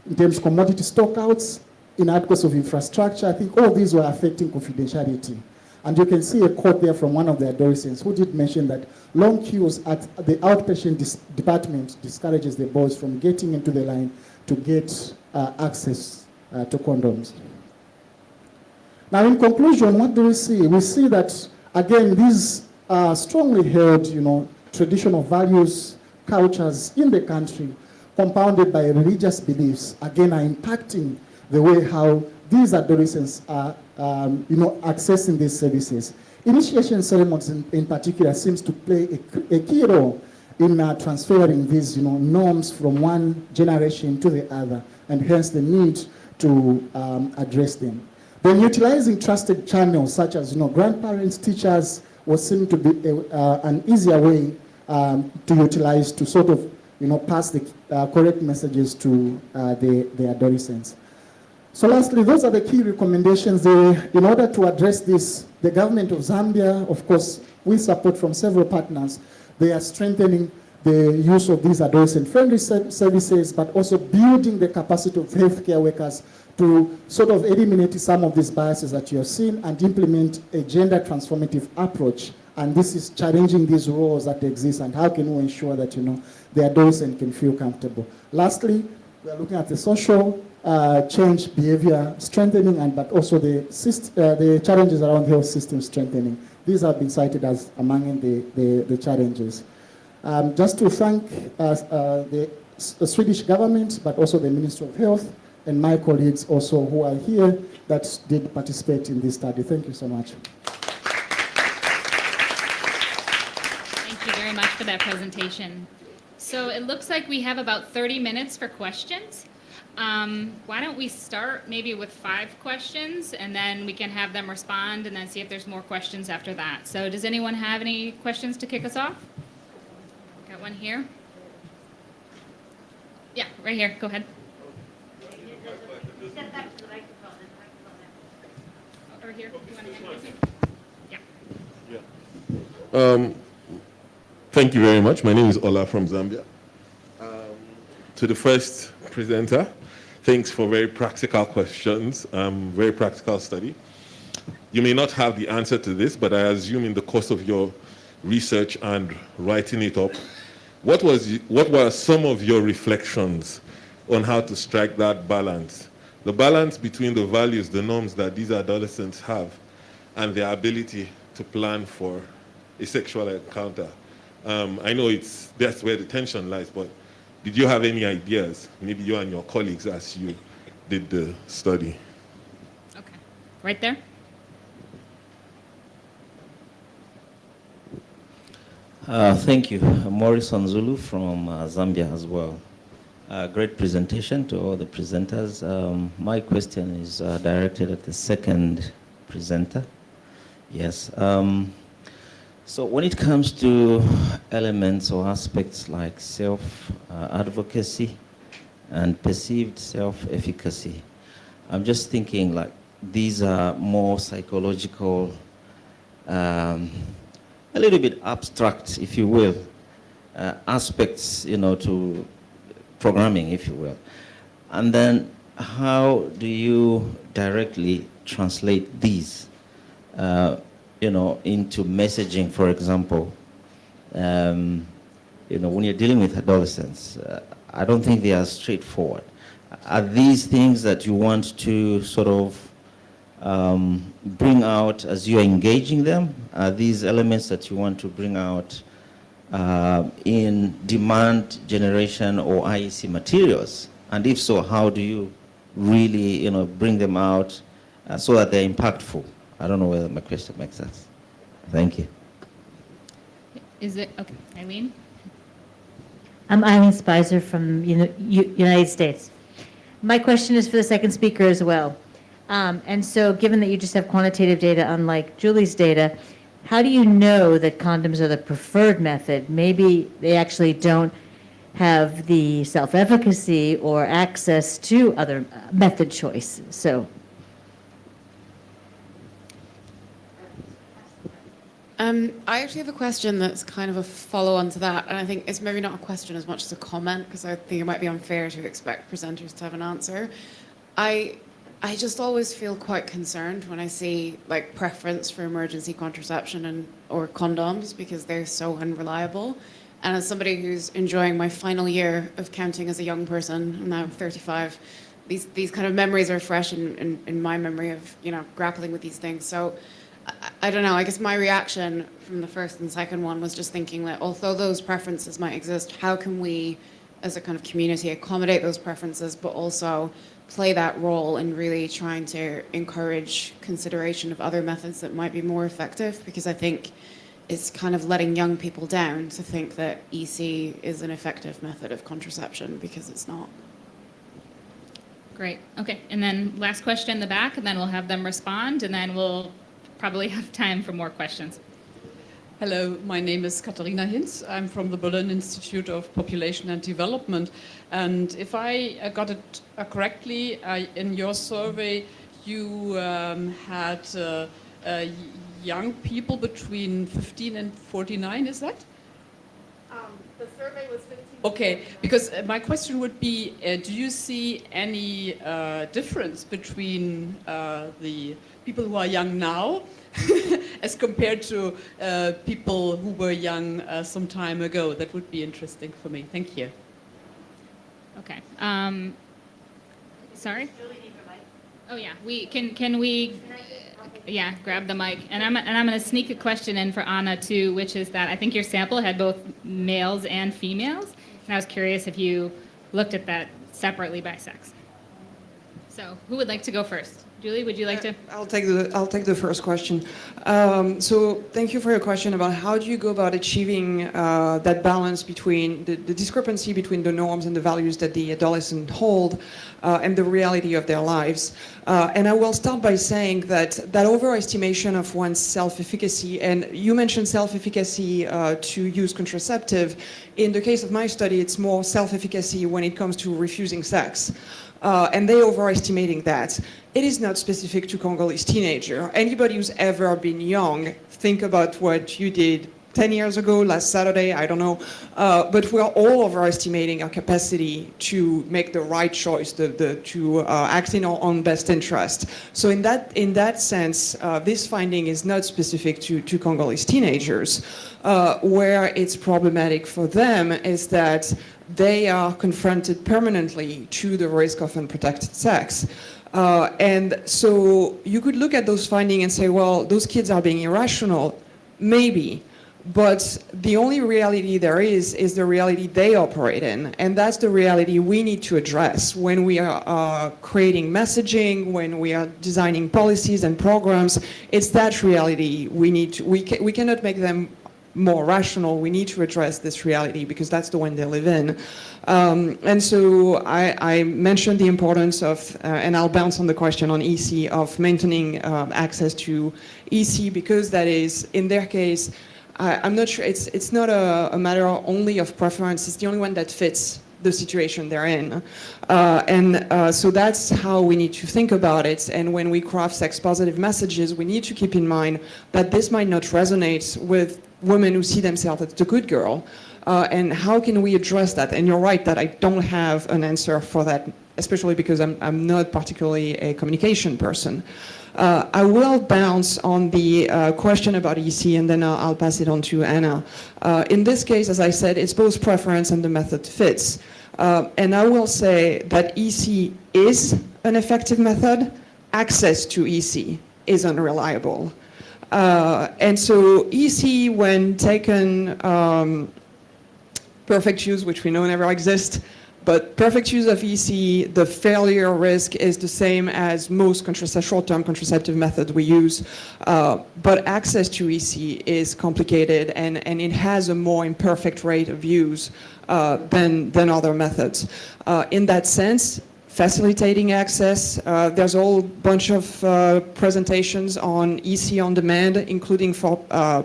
Speaker 4: in terms of commodity stockouts, inadequacy of infrastructure. I think all these were affecting confidentiality. And you can see a quote there from one of the adolescents who did mention that long queues at the outpatient department discourages the boys from getting into the line to get access to condoms. Now, in conclusion, what do we see? We see that, again, these strongly held, traditional values, cultures in the country, compounded by religious beliefs, again, are impacting the way how these adolescents are, accessing these services. Initiation ceremonies, in particular, seems to play a key role in transferring these, norms from one generation to the other, and hence the need to address them. Then utilizing trusted channels such as, grandparents, teachers, was seen to be an easier way to utilize to sort of, pass the correct messages to the adolescents. So lastly, those are the key recommendations. In order to address this, the government of Zambia, of course, with support from several partners, they are strengthening the use of these adolescent-friendly services, but also building the capacity of healthcare workers to sort of eliminate some of these biases that you have seen and implement a gender transformative approach. And this is challenging these roles that exist, and how can we ensure that, the adolescent can feel comfortable. Lastly, we are looking at the social change, behavior strengthening, but also the challenges around health system strengthening. These have been cited as among the challenges. Just to thank the Swedish government, but also the Ministry of Health, and my colleagues also who are here that did participate in this study. Thank you so much.
Speaker 1: Thank you very much. much for that presentation. So it looks like we have about 30 minutes for questions. Why don't we start maybe with 5 questions, and then we can have them respond and then see if there's more questions after that. So does anyone have any questions to kick us off? Got one here. Yeah, right here. Go ahead. Over here. You want to hand it? Yeah.
Speaker 5: Thank you very much. My name is Ola from Zambia. To the first presenter, thanks for very practical questions, very practical study. You may not have the answer to this, but I assume in the course of your research and writing it up, what were some of your reflections on how to strike that balance? The balance between the values, the norms that these adolescents have, and their ability to plan for a sexual encounter. I know that's where the tension lies, but did you have any ideas, maybe you and your colleagues, as you did the study?
Speaker 1: Okay. Right there.
Speaker 6: Thank you. Morrison Zulu from Zambia as well. Great presentation to all the presenters. My question is directed at the second presenter. Yes. So when it comes to elements or aspects like self-advocacy and perceived self-efficacy, I'm just thinking like these are more psychological, a little bit abstract, if you will, aspects, to programming, if you will. And then how do you directly translate these, into messaging, for example? When you're dealing with adolescents, I don't think they are straightforward. Are these things that you want to sort of bring out as you're engaging them? Are these elements that you want to bring out in demand generation or IEC materials? And if so, how do you really, bring them out so that they're impactful? I don't know whether my question makes sense. Thank you.
Speaker 1: Is it okay, Eileen?
Speaker 7: I'm Eileen Spicer from United States. My question is for the second speaker as well. And so given that you just have quantitative data, unlike Julie's data, how do you know that condoms are the preferred method? Maybe they actually don't have the self-efficacy or access to other method choice. So.
Speaker 8: I actually have a question that's kind of a follow-on to that, and I think it's maybe not a question as much as a comment, because I think it might be unfair to expect presenters to have an answer. I just always feel quite concerned when I see like preference for emergency contraception or condoms, because they're so unreliable. And as somebody who's enjoying my final year of counting as a young person, I'm now 35, these kind of memories are fresh in my memory of grappling with these things. So I don't know, I guess my reaction from the first and second one was just thinking that although those preferences might exist, how can we as a kind of community accommodate those preferences, but also play that role in really trying to encourage consideration of other methods that might be more effective? Because I think it's kind of letting young people down to think that EC is an effective method of contraception, because it's not.
Speaker 1: Great. Okay. And then last question in the back, and then we'll have them respond, and then we'll probably have time for more questions.
Speaker 9: Hello, my name is Katharina Hinz. I'm from the Berlin Institute of Population and Development. And if I got it correctly, in your survey, you had young people between 15 and 49, is that?
Speaker 3: The survey was 15.
Speaker 9: Okay, because my question would be, do you see any difference between the people who are young now as compared to people who were young some time ago? That would be interesting for me. Thank you.
Speaker 1: Okay. Sorry? Oh yeah. Can we? Yeah, grab the mic. And I'm going to sneak a question in for Anna too, which is that I think your sample had both males and females, and I was curious if you looked at that separately by sex. So who would like to go first? Julie, would you like to?
Speaker 2: I'll take the first question. So thank you for your question about how do you go about achieving that balance between the discrepancy between the norms and the values that the adolescent hold and the reality of their lives. And I will start by saying that overestimation of one's self-efficacy, and you mentioned self-efficacy to use contraceptive. In the case of my study, it's more self-efficacy when it comes to refusing sex. And they overestimating that. It is not specific to Congolese teenager. Anybody who's ever been young, think about what you did 10 years ago, last Saturday, I don't know. But we're all overestimating our capacity to make the right choice, to act in our own best interest. So in that sense, this finding is not specific to Congolese teenagers. Where it's problematic for them is that they are confronted permanently to the risk of unprotected sex. And so you could look at those findings and say, well, those kids are being irrational. Maybe. But the only reality there is the reality they operate in. And that's the reality we need to address when we are creating messaging, when we are designing policies and programs. It's that reality we cannot make them more rational. We need to address this reality because that's the one they live in. And so I mentioned the importance of, and I'll bounce on the question on EC, of maintaining access to EC because that is, in their case, I'm not sure, it's not a matter only of preference, it's the only one that fits the situation they're in. So that's how we need to think about it. And when we craft sex-positive messages, we need to keep in mind that this might not resonate with women who see themselves as the good girl. And how can we address that? And you're right that I don't have an answer for that, especially because I'm not particularly a communication person. I will bounce on the question about EC and then I'll pass it on to Anna. In this case, as I said, it's both preference and the method fits. And I will say that EC is an effective method. Access to EC is unreliable. And so EC, when taken, perfect use, which we know never exists, but perfect use of EC, the failure risk is the same as most short-term contraceptive methods we use. But access to EC is complicated and it has a more imperfect rate of use than other methods. In that sense, facilitating access, there's a whole bunch of presentations on EC on demand, including for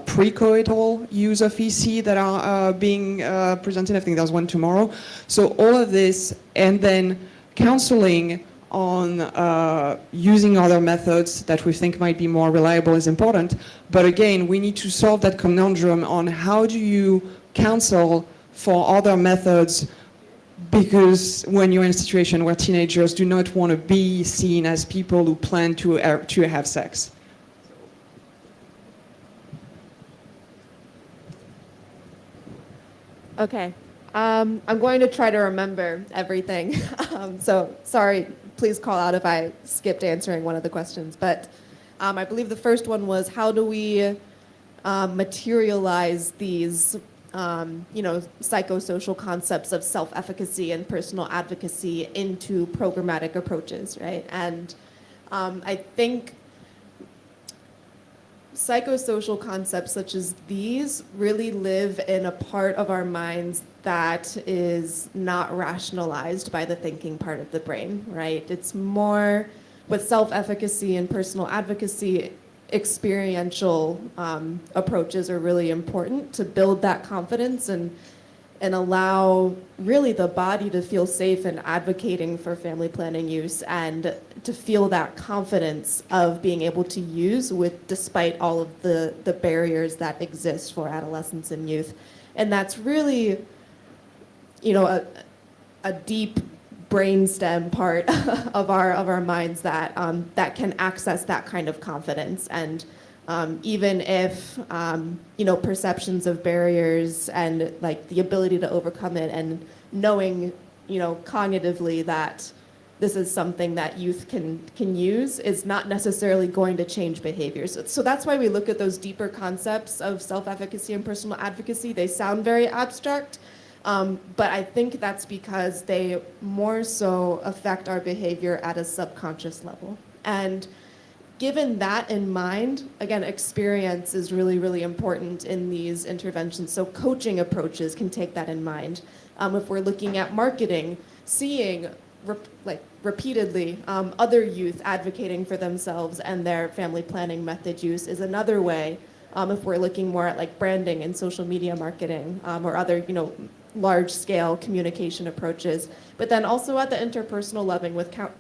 Speaker 2: pre-coital use of EC that are being presented. I think there's one tomorrow. So all of this, and then counseling on using other methods that we think might be more reliable is important. But again, we need to solve that conundrum on how do you counsel for other methods, because when you're in a situation where teenagers do not want to be seen as people who plan to have sex.
Speaker 3: Okay. I'm going to try to remember everything. So sorry, please call out if I skipped answering one of the questions. But I believe the first one was, how do we materialize these psychosocial concepts of self-efficacy and personal advocacy into programmatic approaches, right? And I think psychosocial concepts such as these really live in a part of our minds that is not rationalized by the thinking part of the brain, right? It's more, with self-efficacy and personal advocacy, experiential approaches are really important to build that confidence and allow really the body to feel safe in advocating for family planning use and to feel that confidence of being able to use despite all of the barriers that exist for adolescents and youth. And that's really, a deep brainstem part of our minds that can access that kind of confidence. And even if perceptions of barriers and like the ability to overcome it, and knowing cognitively that this is something that youth can use, is not necessarily going to change behaviors. So that's why we look at those deeper concepts of self-efficacy and personal advocacy. They sound very abstract, but I think that's because they more so affect our behavior at a subconscious level. And given that in mind, again, experience is really, really important in these interventions. So coaching approaches can take that in mind. If we're looking at marketing, seeing repeatedly other youth advocating for themselves and their family planning method use is another way. If we're looking more at like branding and social media marketing or other, large-scale communication approaches, but then also at the interpersonal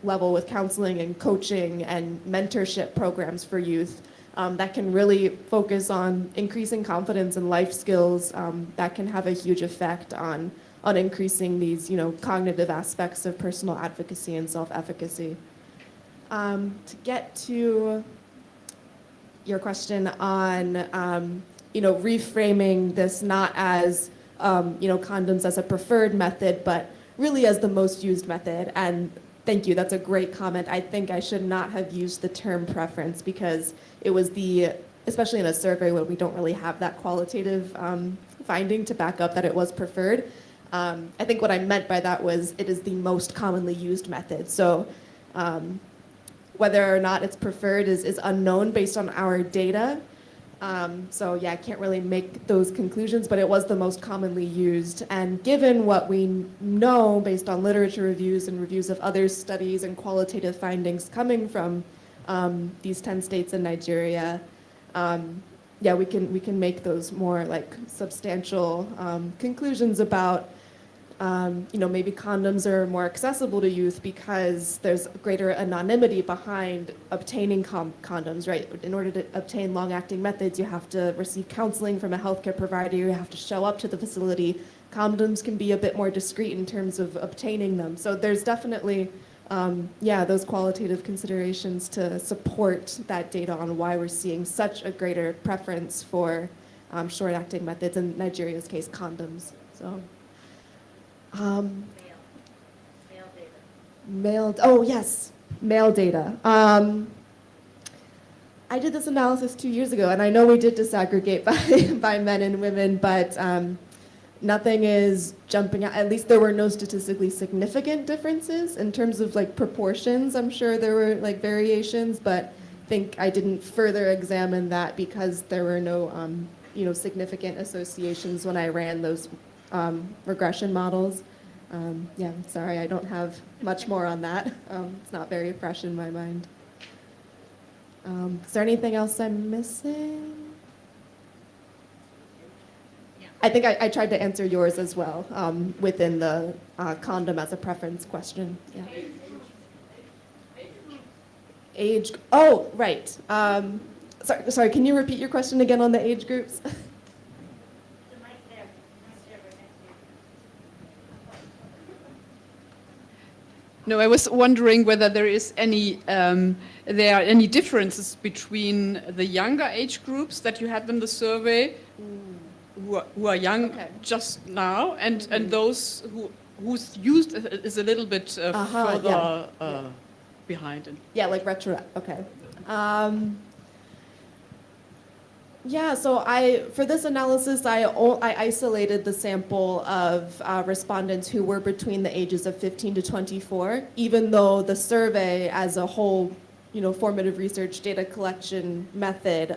Speaker 3: level with counseling and coaching and mentorship programs for youth that can really focus on increasing confidence and life skills that can have a huge effect on increasing these, cognitive aspects of personal advocacy and self-efficacy. To get to your question on, reframing this not as condoms as a preferred method, but really as the most used method. And thank you, that's a great comment. I think I should not have used the term preference because it was especially in a survey where we don't really have that qualitative finding to back up that it was preferred. I think what I meant by that was it is the most commonly used method. So whether or not it's preferred is unknown based on our data. So yeah, I can't really make those conclusions, but it was the most commonly used. And given what we know based on literature reviews and reviews of other studies and qualitative findings coming from these 10 states in Nigeria, yeah, we can make those more like substantial conclusions about maybe condoms are more accessible to youth because there's greater anonymity behind obtaining condoms, right? In order to obtain long-acting methods, you have to receive counseling from a healthcare provider, you have to show up to the facility. Condoms can be a bit more discreet in terms of obtaining them. So there's definitely, those qualitative considerations to support that data on why we're seeing such a greater preference for short-acting methods, in Nigeria's case, condoms. So. Male data. I did this analysis 2 years ago, and I know we did disaggregate by men and women, but nothing is jumping out. At least there were no statistically significant differences in terms of like proportions. I'm sure there were like variations, but I think I didn't further examine that because there were no significant associations when I ran those regression models. Sorry, I don't have much more on that. It's not very fresh in my mind. Is there anything else I'm missing?
Speaker 1: Yeah.
Speaker 3: I think I tried to answer yours as well within the condom as a preference question. Yeah. Age. Oh, right. Sorry. Can you repeat your question again on the age groups?
Speaker 9: No, I was wondering whether there are any differences between the younger age groups that you had in the survey, who are young just now, and those whose use is a little bit further behind.
Speaker 3: Yeah, like retro. Okay. So for this analysis, I isolated the sample of respondents who were between the ages of 15 to 24, even though the survey as a whole, formative research data collection method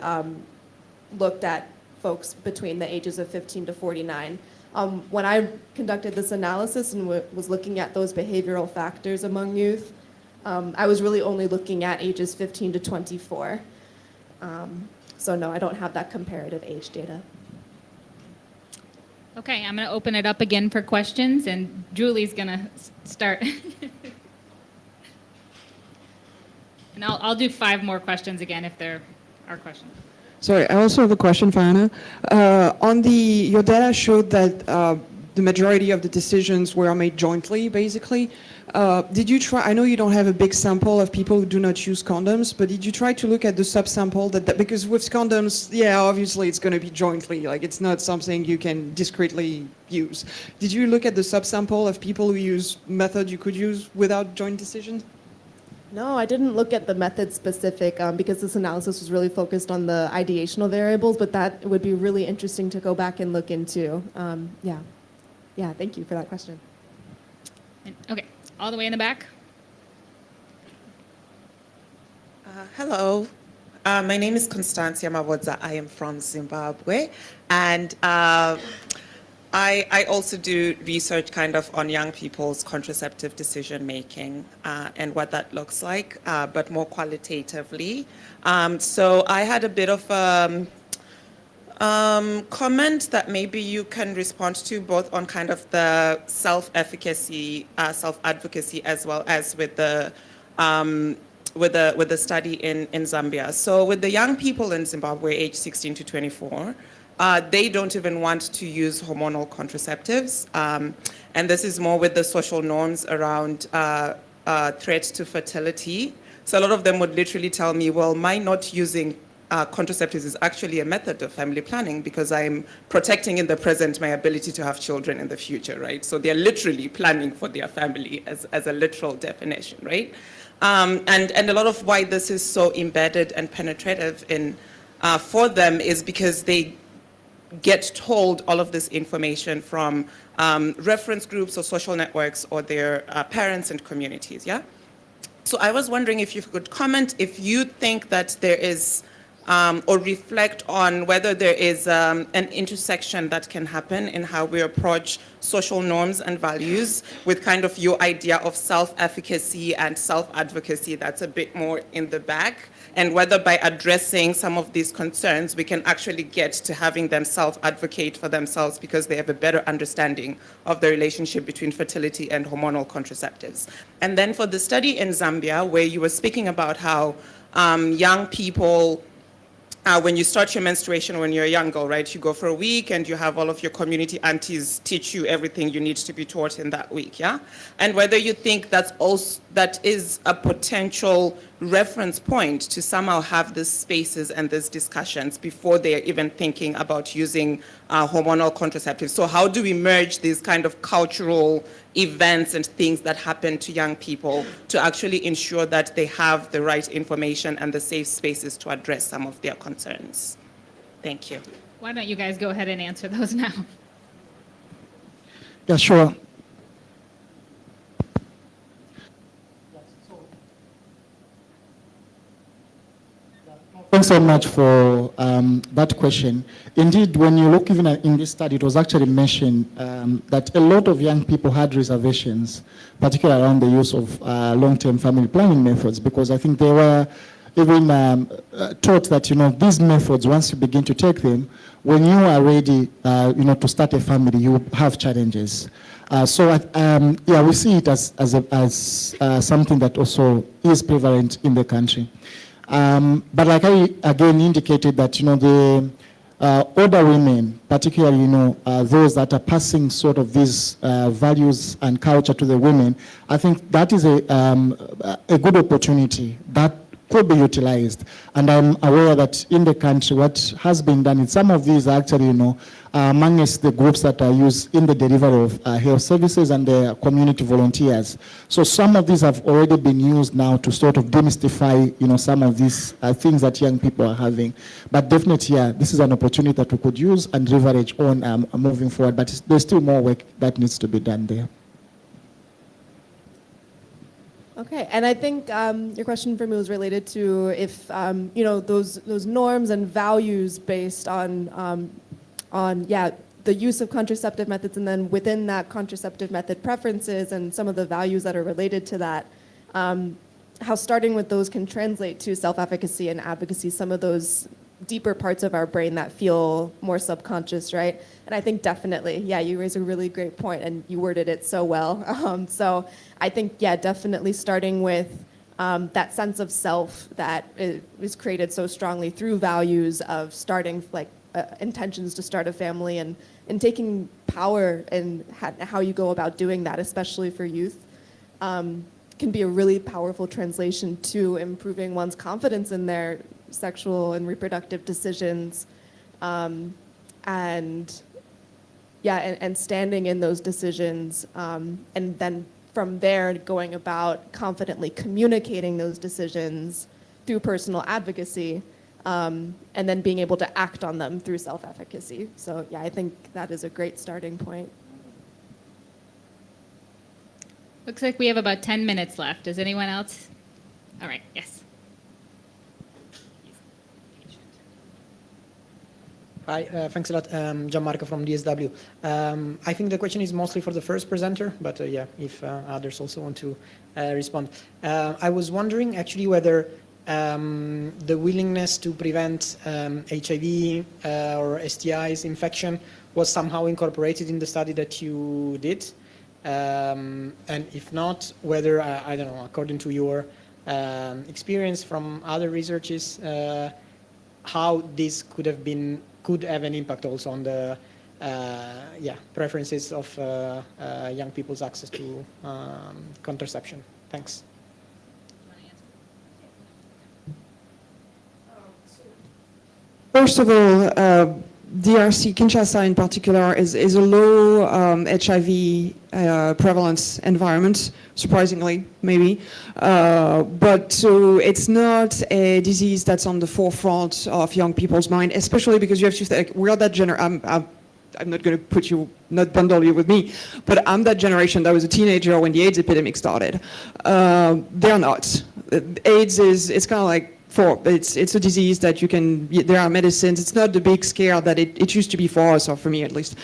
Speaker 3: looked at folks between the ages of 15 to 49. When I conducted this analysis and was looking at those behavioral factors among youth, I was really only looking at ages 15 to 24. So no, I don't have that comparative age data.
Speaker 1: Okay, I'm going to open it up again for questions, and Julie's going to start. And I'll do 5 more questions again if there are questions.
Speaker 2: Sorry, I also have a question for Anna. Your data showed that the majority of the decisions were made jointly, basically. Did you try, I know you don't have a big sample of people who do not use condoms, but did you try to look at the subsample because with condoms, obviously it's going to be jointly, like it's not something you can discretely use. Did you look at the subsample of people who use method you could use without joint decisions?
Speaker 3: No, I didn't look at the method specific because this analysis was really focused on the ideational variables, but that would be really interesting to go back and look into. Thank you for that question.
Speaker 1: Okay, all the way in the back.
Speaker 10: Hello, my name is Constancia Mawodza. I am from Zimbabwe, and I also do research kind of on young people's contraceptive decision making and what that looks like, but more qualitatively. So I had a bit of comment that maybe you can respond to, both on kind of the self-efficacy, self-advocacy, as well as with the study in Zambia. So with the young people in Zimbabwe, age 16 to 24, they don't even want to use hormonal contraceptives. And this is more with the social norms around threats to fertility. So a lot of them would literally tell me, well, my not using contraceptives is actually a method of family planning because I'm protecting in the present my ability to have children in the future, right? So they're literally planning for their family as a literal definition, right? And a lot of why this is so embedded and penetrative in for them is because they get told all of this information from reference groups or social networks or their parents and communities, yeah? So I was wondering if you could comment if you think that there is or reflect on whether there is an intersection that can happen in how we approach social norms and values with kind of your idea of self-efficacy and self-advocacy that's a bit more in the back, and whether by addressing some of these concerns we can actually get to having them self-advocate for themselves because they have a better understanding of the relationship between fertility and hormonal contraceptives. And then for the study in Zambia, where you were speaking about how young people, when you start your menstruation when you're a young girl, right, you go for a week and you have all of your community aunties teach you everything you need to be taught in that week, yeah? And whether you think that is a potential reference point to somehow have these spaces and these discussions before they're even thinking about using hormonal contraceptives. So how do we merge these kind of cultural events and things that happen to young people to actually ensure that they have the right information and the safe spaces to address some of their concerns? Thank you.
Speaker 1: Why don't you guys go ahead and answer those now?
Speaker 4: Yeah, sure. Thanks so much for that question. Indeed, when you look even in this study, it was actually mentioned that a lot of young people had reservations, particularly around the use of long-term family planning methods, because I think they were even taught that, you know, these methods, once you begin to take them, when you are ready, you know, to start a family, you have challenges. Yeah, we see it as something that also is prevalent in the country. But like I again indicated that, you know, the older women, particularly, you know, those that are passing sort of these values and culture to the women, I think that is a good opportunity that could be utilized. And I'm aware that in the country, what has been done in some of these actually, you know, amongst the groups that are used in the delivery of health services and the community volunteers. So some of these have already been used now to sort of demystify, you know, some of these things that young people are having. But definitely, yeah, this is an opportunity that we could use and leverage on moving forward. But there's still more work that needs to be done there.
Speaker 3: Okay, and I think your question for me was related to if you know, those norms and values based on yeah, the use of contraceptive methods, and then within that contraceptive method preferences and some of the values that are related to that, how starting with those can translate to self-efficacy and advocacy, some of those deeper parts of our brain that feel more subconscious, right? And I think definitely, yeah, you raise a really great point and you worded it so well. So I think, yeah, definitely starting with that sense of self that is created so strongly through values of starting, like, intentions to start a family and taking power in how you go about doing that, especially for youth, can be a really powerful translation to improving one's confidence in their sexual and reproductive decisions, and yeah, and standing in those decisions, and then from there going about confidently communicating those decisions through personal advocacy, and then being able to act on them through self-efficacy. So yeah, I think that is a great starting point.
Speaker 1: Looks like we have about 10 minutes left. Does anyone else? All right, yes.
Speaker 11: Hi, thanks a lot. Gianmarco from DSW. I think the question is mostly for the first presenter, but yeah, if others also want to respond. I was wondering actually whether the willingness to prevent HIV or STIs infection was somehow incorporated in the study that you did. And if not, whether, I don't know, according to your experience from other researches, how this could have an impact also on the preferences of young people's access to contraception. Thanks.
Speaker 2: First of all, DRC, Kinshasa in particular, is a low HIV prevalence environment, surprisingly, maybe. But so it's not a disease that's on the forefront of young people's mind, especially because you have to think, we're that generation. I'm not going to not bundle you with me, but I'm that generation that was a teenager when the AIDS epidemic started. They're not. AIDS it's kind of like, it's a disease that there are medicines. It's not the big scare that it used to be for us, or for me at least.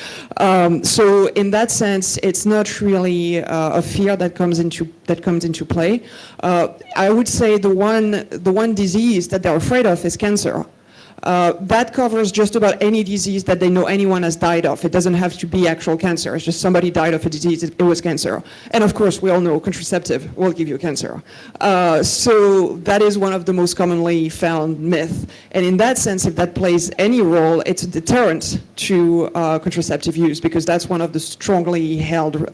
Speaker 2: So in that sense, it's not really a fear that comes into play. I would say the one disease that they're afraid of is cancer. That covers just about any disease that they know anyone has died of. It doesn't have to be actual cancer. It's just somebody died of a disease. It was cancer. And of course, we all know contraceptive will give you cancer. So that is one of the most commonly found myths. And in that sense, if that plays any role, it's a deterrent to contraceptive use, because that's one of the strongly held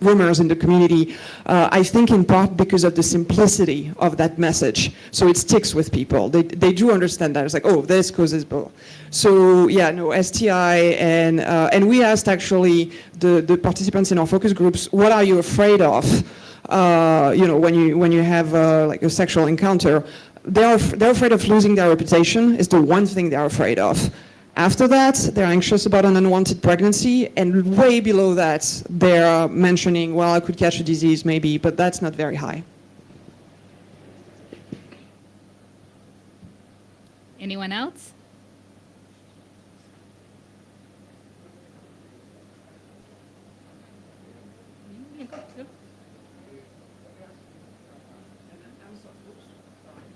Speaker 2: rumors in the community, I think in part because of the simplicity of that message. So it sticks with people. They do understand that. It's like, oh, this causes both. So yeah, no, STI, and we asked actually the participants in our focus groups, what are you afraid of? When you have like a sexual encounter, they're afraid of losing their reputation. Is the one thing they're afraid of. After that, they're anxious about an unwanted pregnancy, and way below that, they're mentioning, well, I could catch a disease maybe, but that's not very high.
Speaker 1: Anyone else?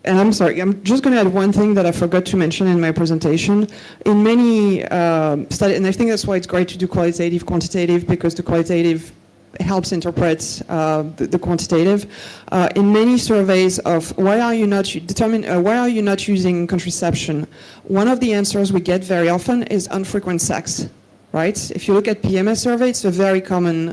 Speaker 2: And I'm sorry, I'm just going to add one thing that I forgot to mention in my presentation. In many studies, and I think that's why it's great to do qualitative, quantitative, because the qualitative helps interpret the quantitative. In many surveys of why are you not using contraception, one of the answers we get very often is infrequent sex. Right? If you look at PMS survey, it's a very common.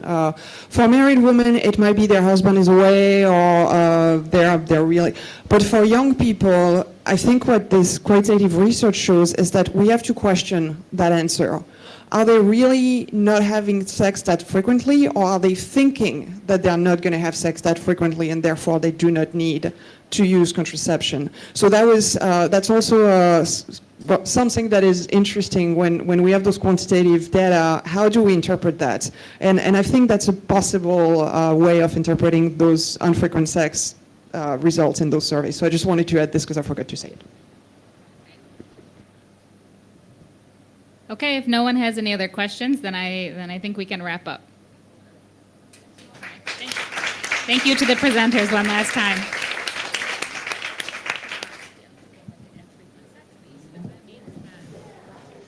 Speaker 2: For married women, it might be their husband is away, or they're really. But for young people, I think what this qualitative research shows is that we have to question that answer. Are they really not having sex that frequently, or are they thinking that they're not going to have sex that frequently, and therefore they do not need to use contraception? So that's also something that is interesting when we have those quantitative data. How do we interpret that? And I think that's a possible way of interpreting those infrequent sex results in those surveys. So I just wanted to add this because I forgot to say it.
Speaker 1: Okay, if no one has any other questions, then I think we can wrap up. Thank you to the presenters one last time.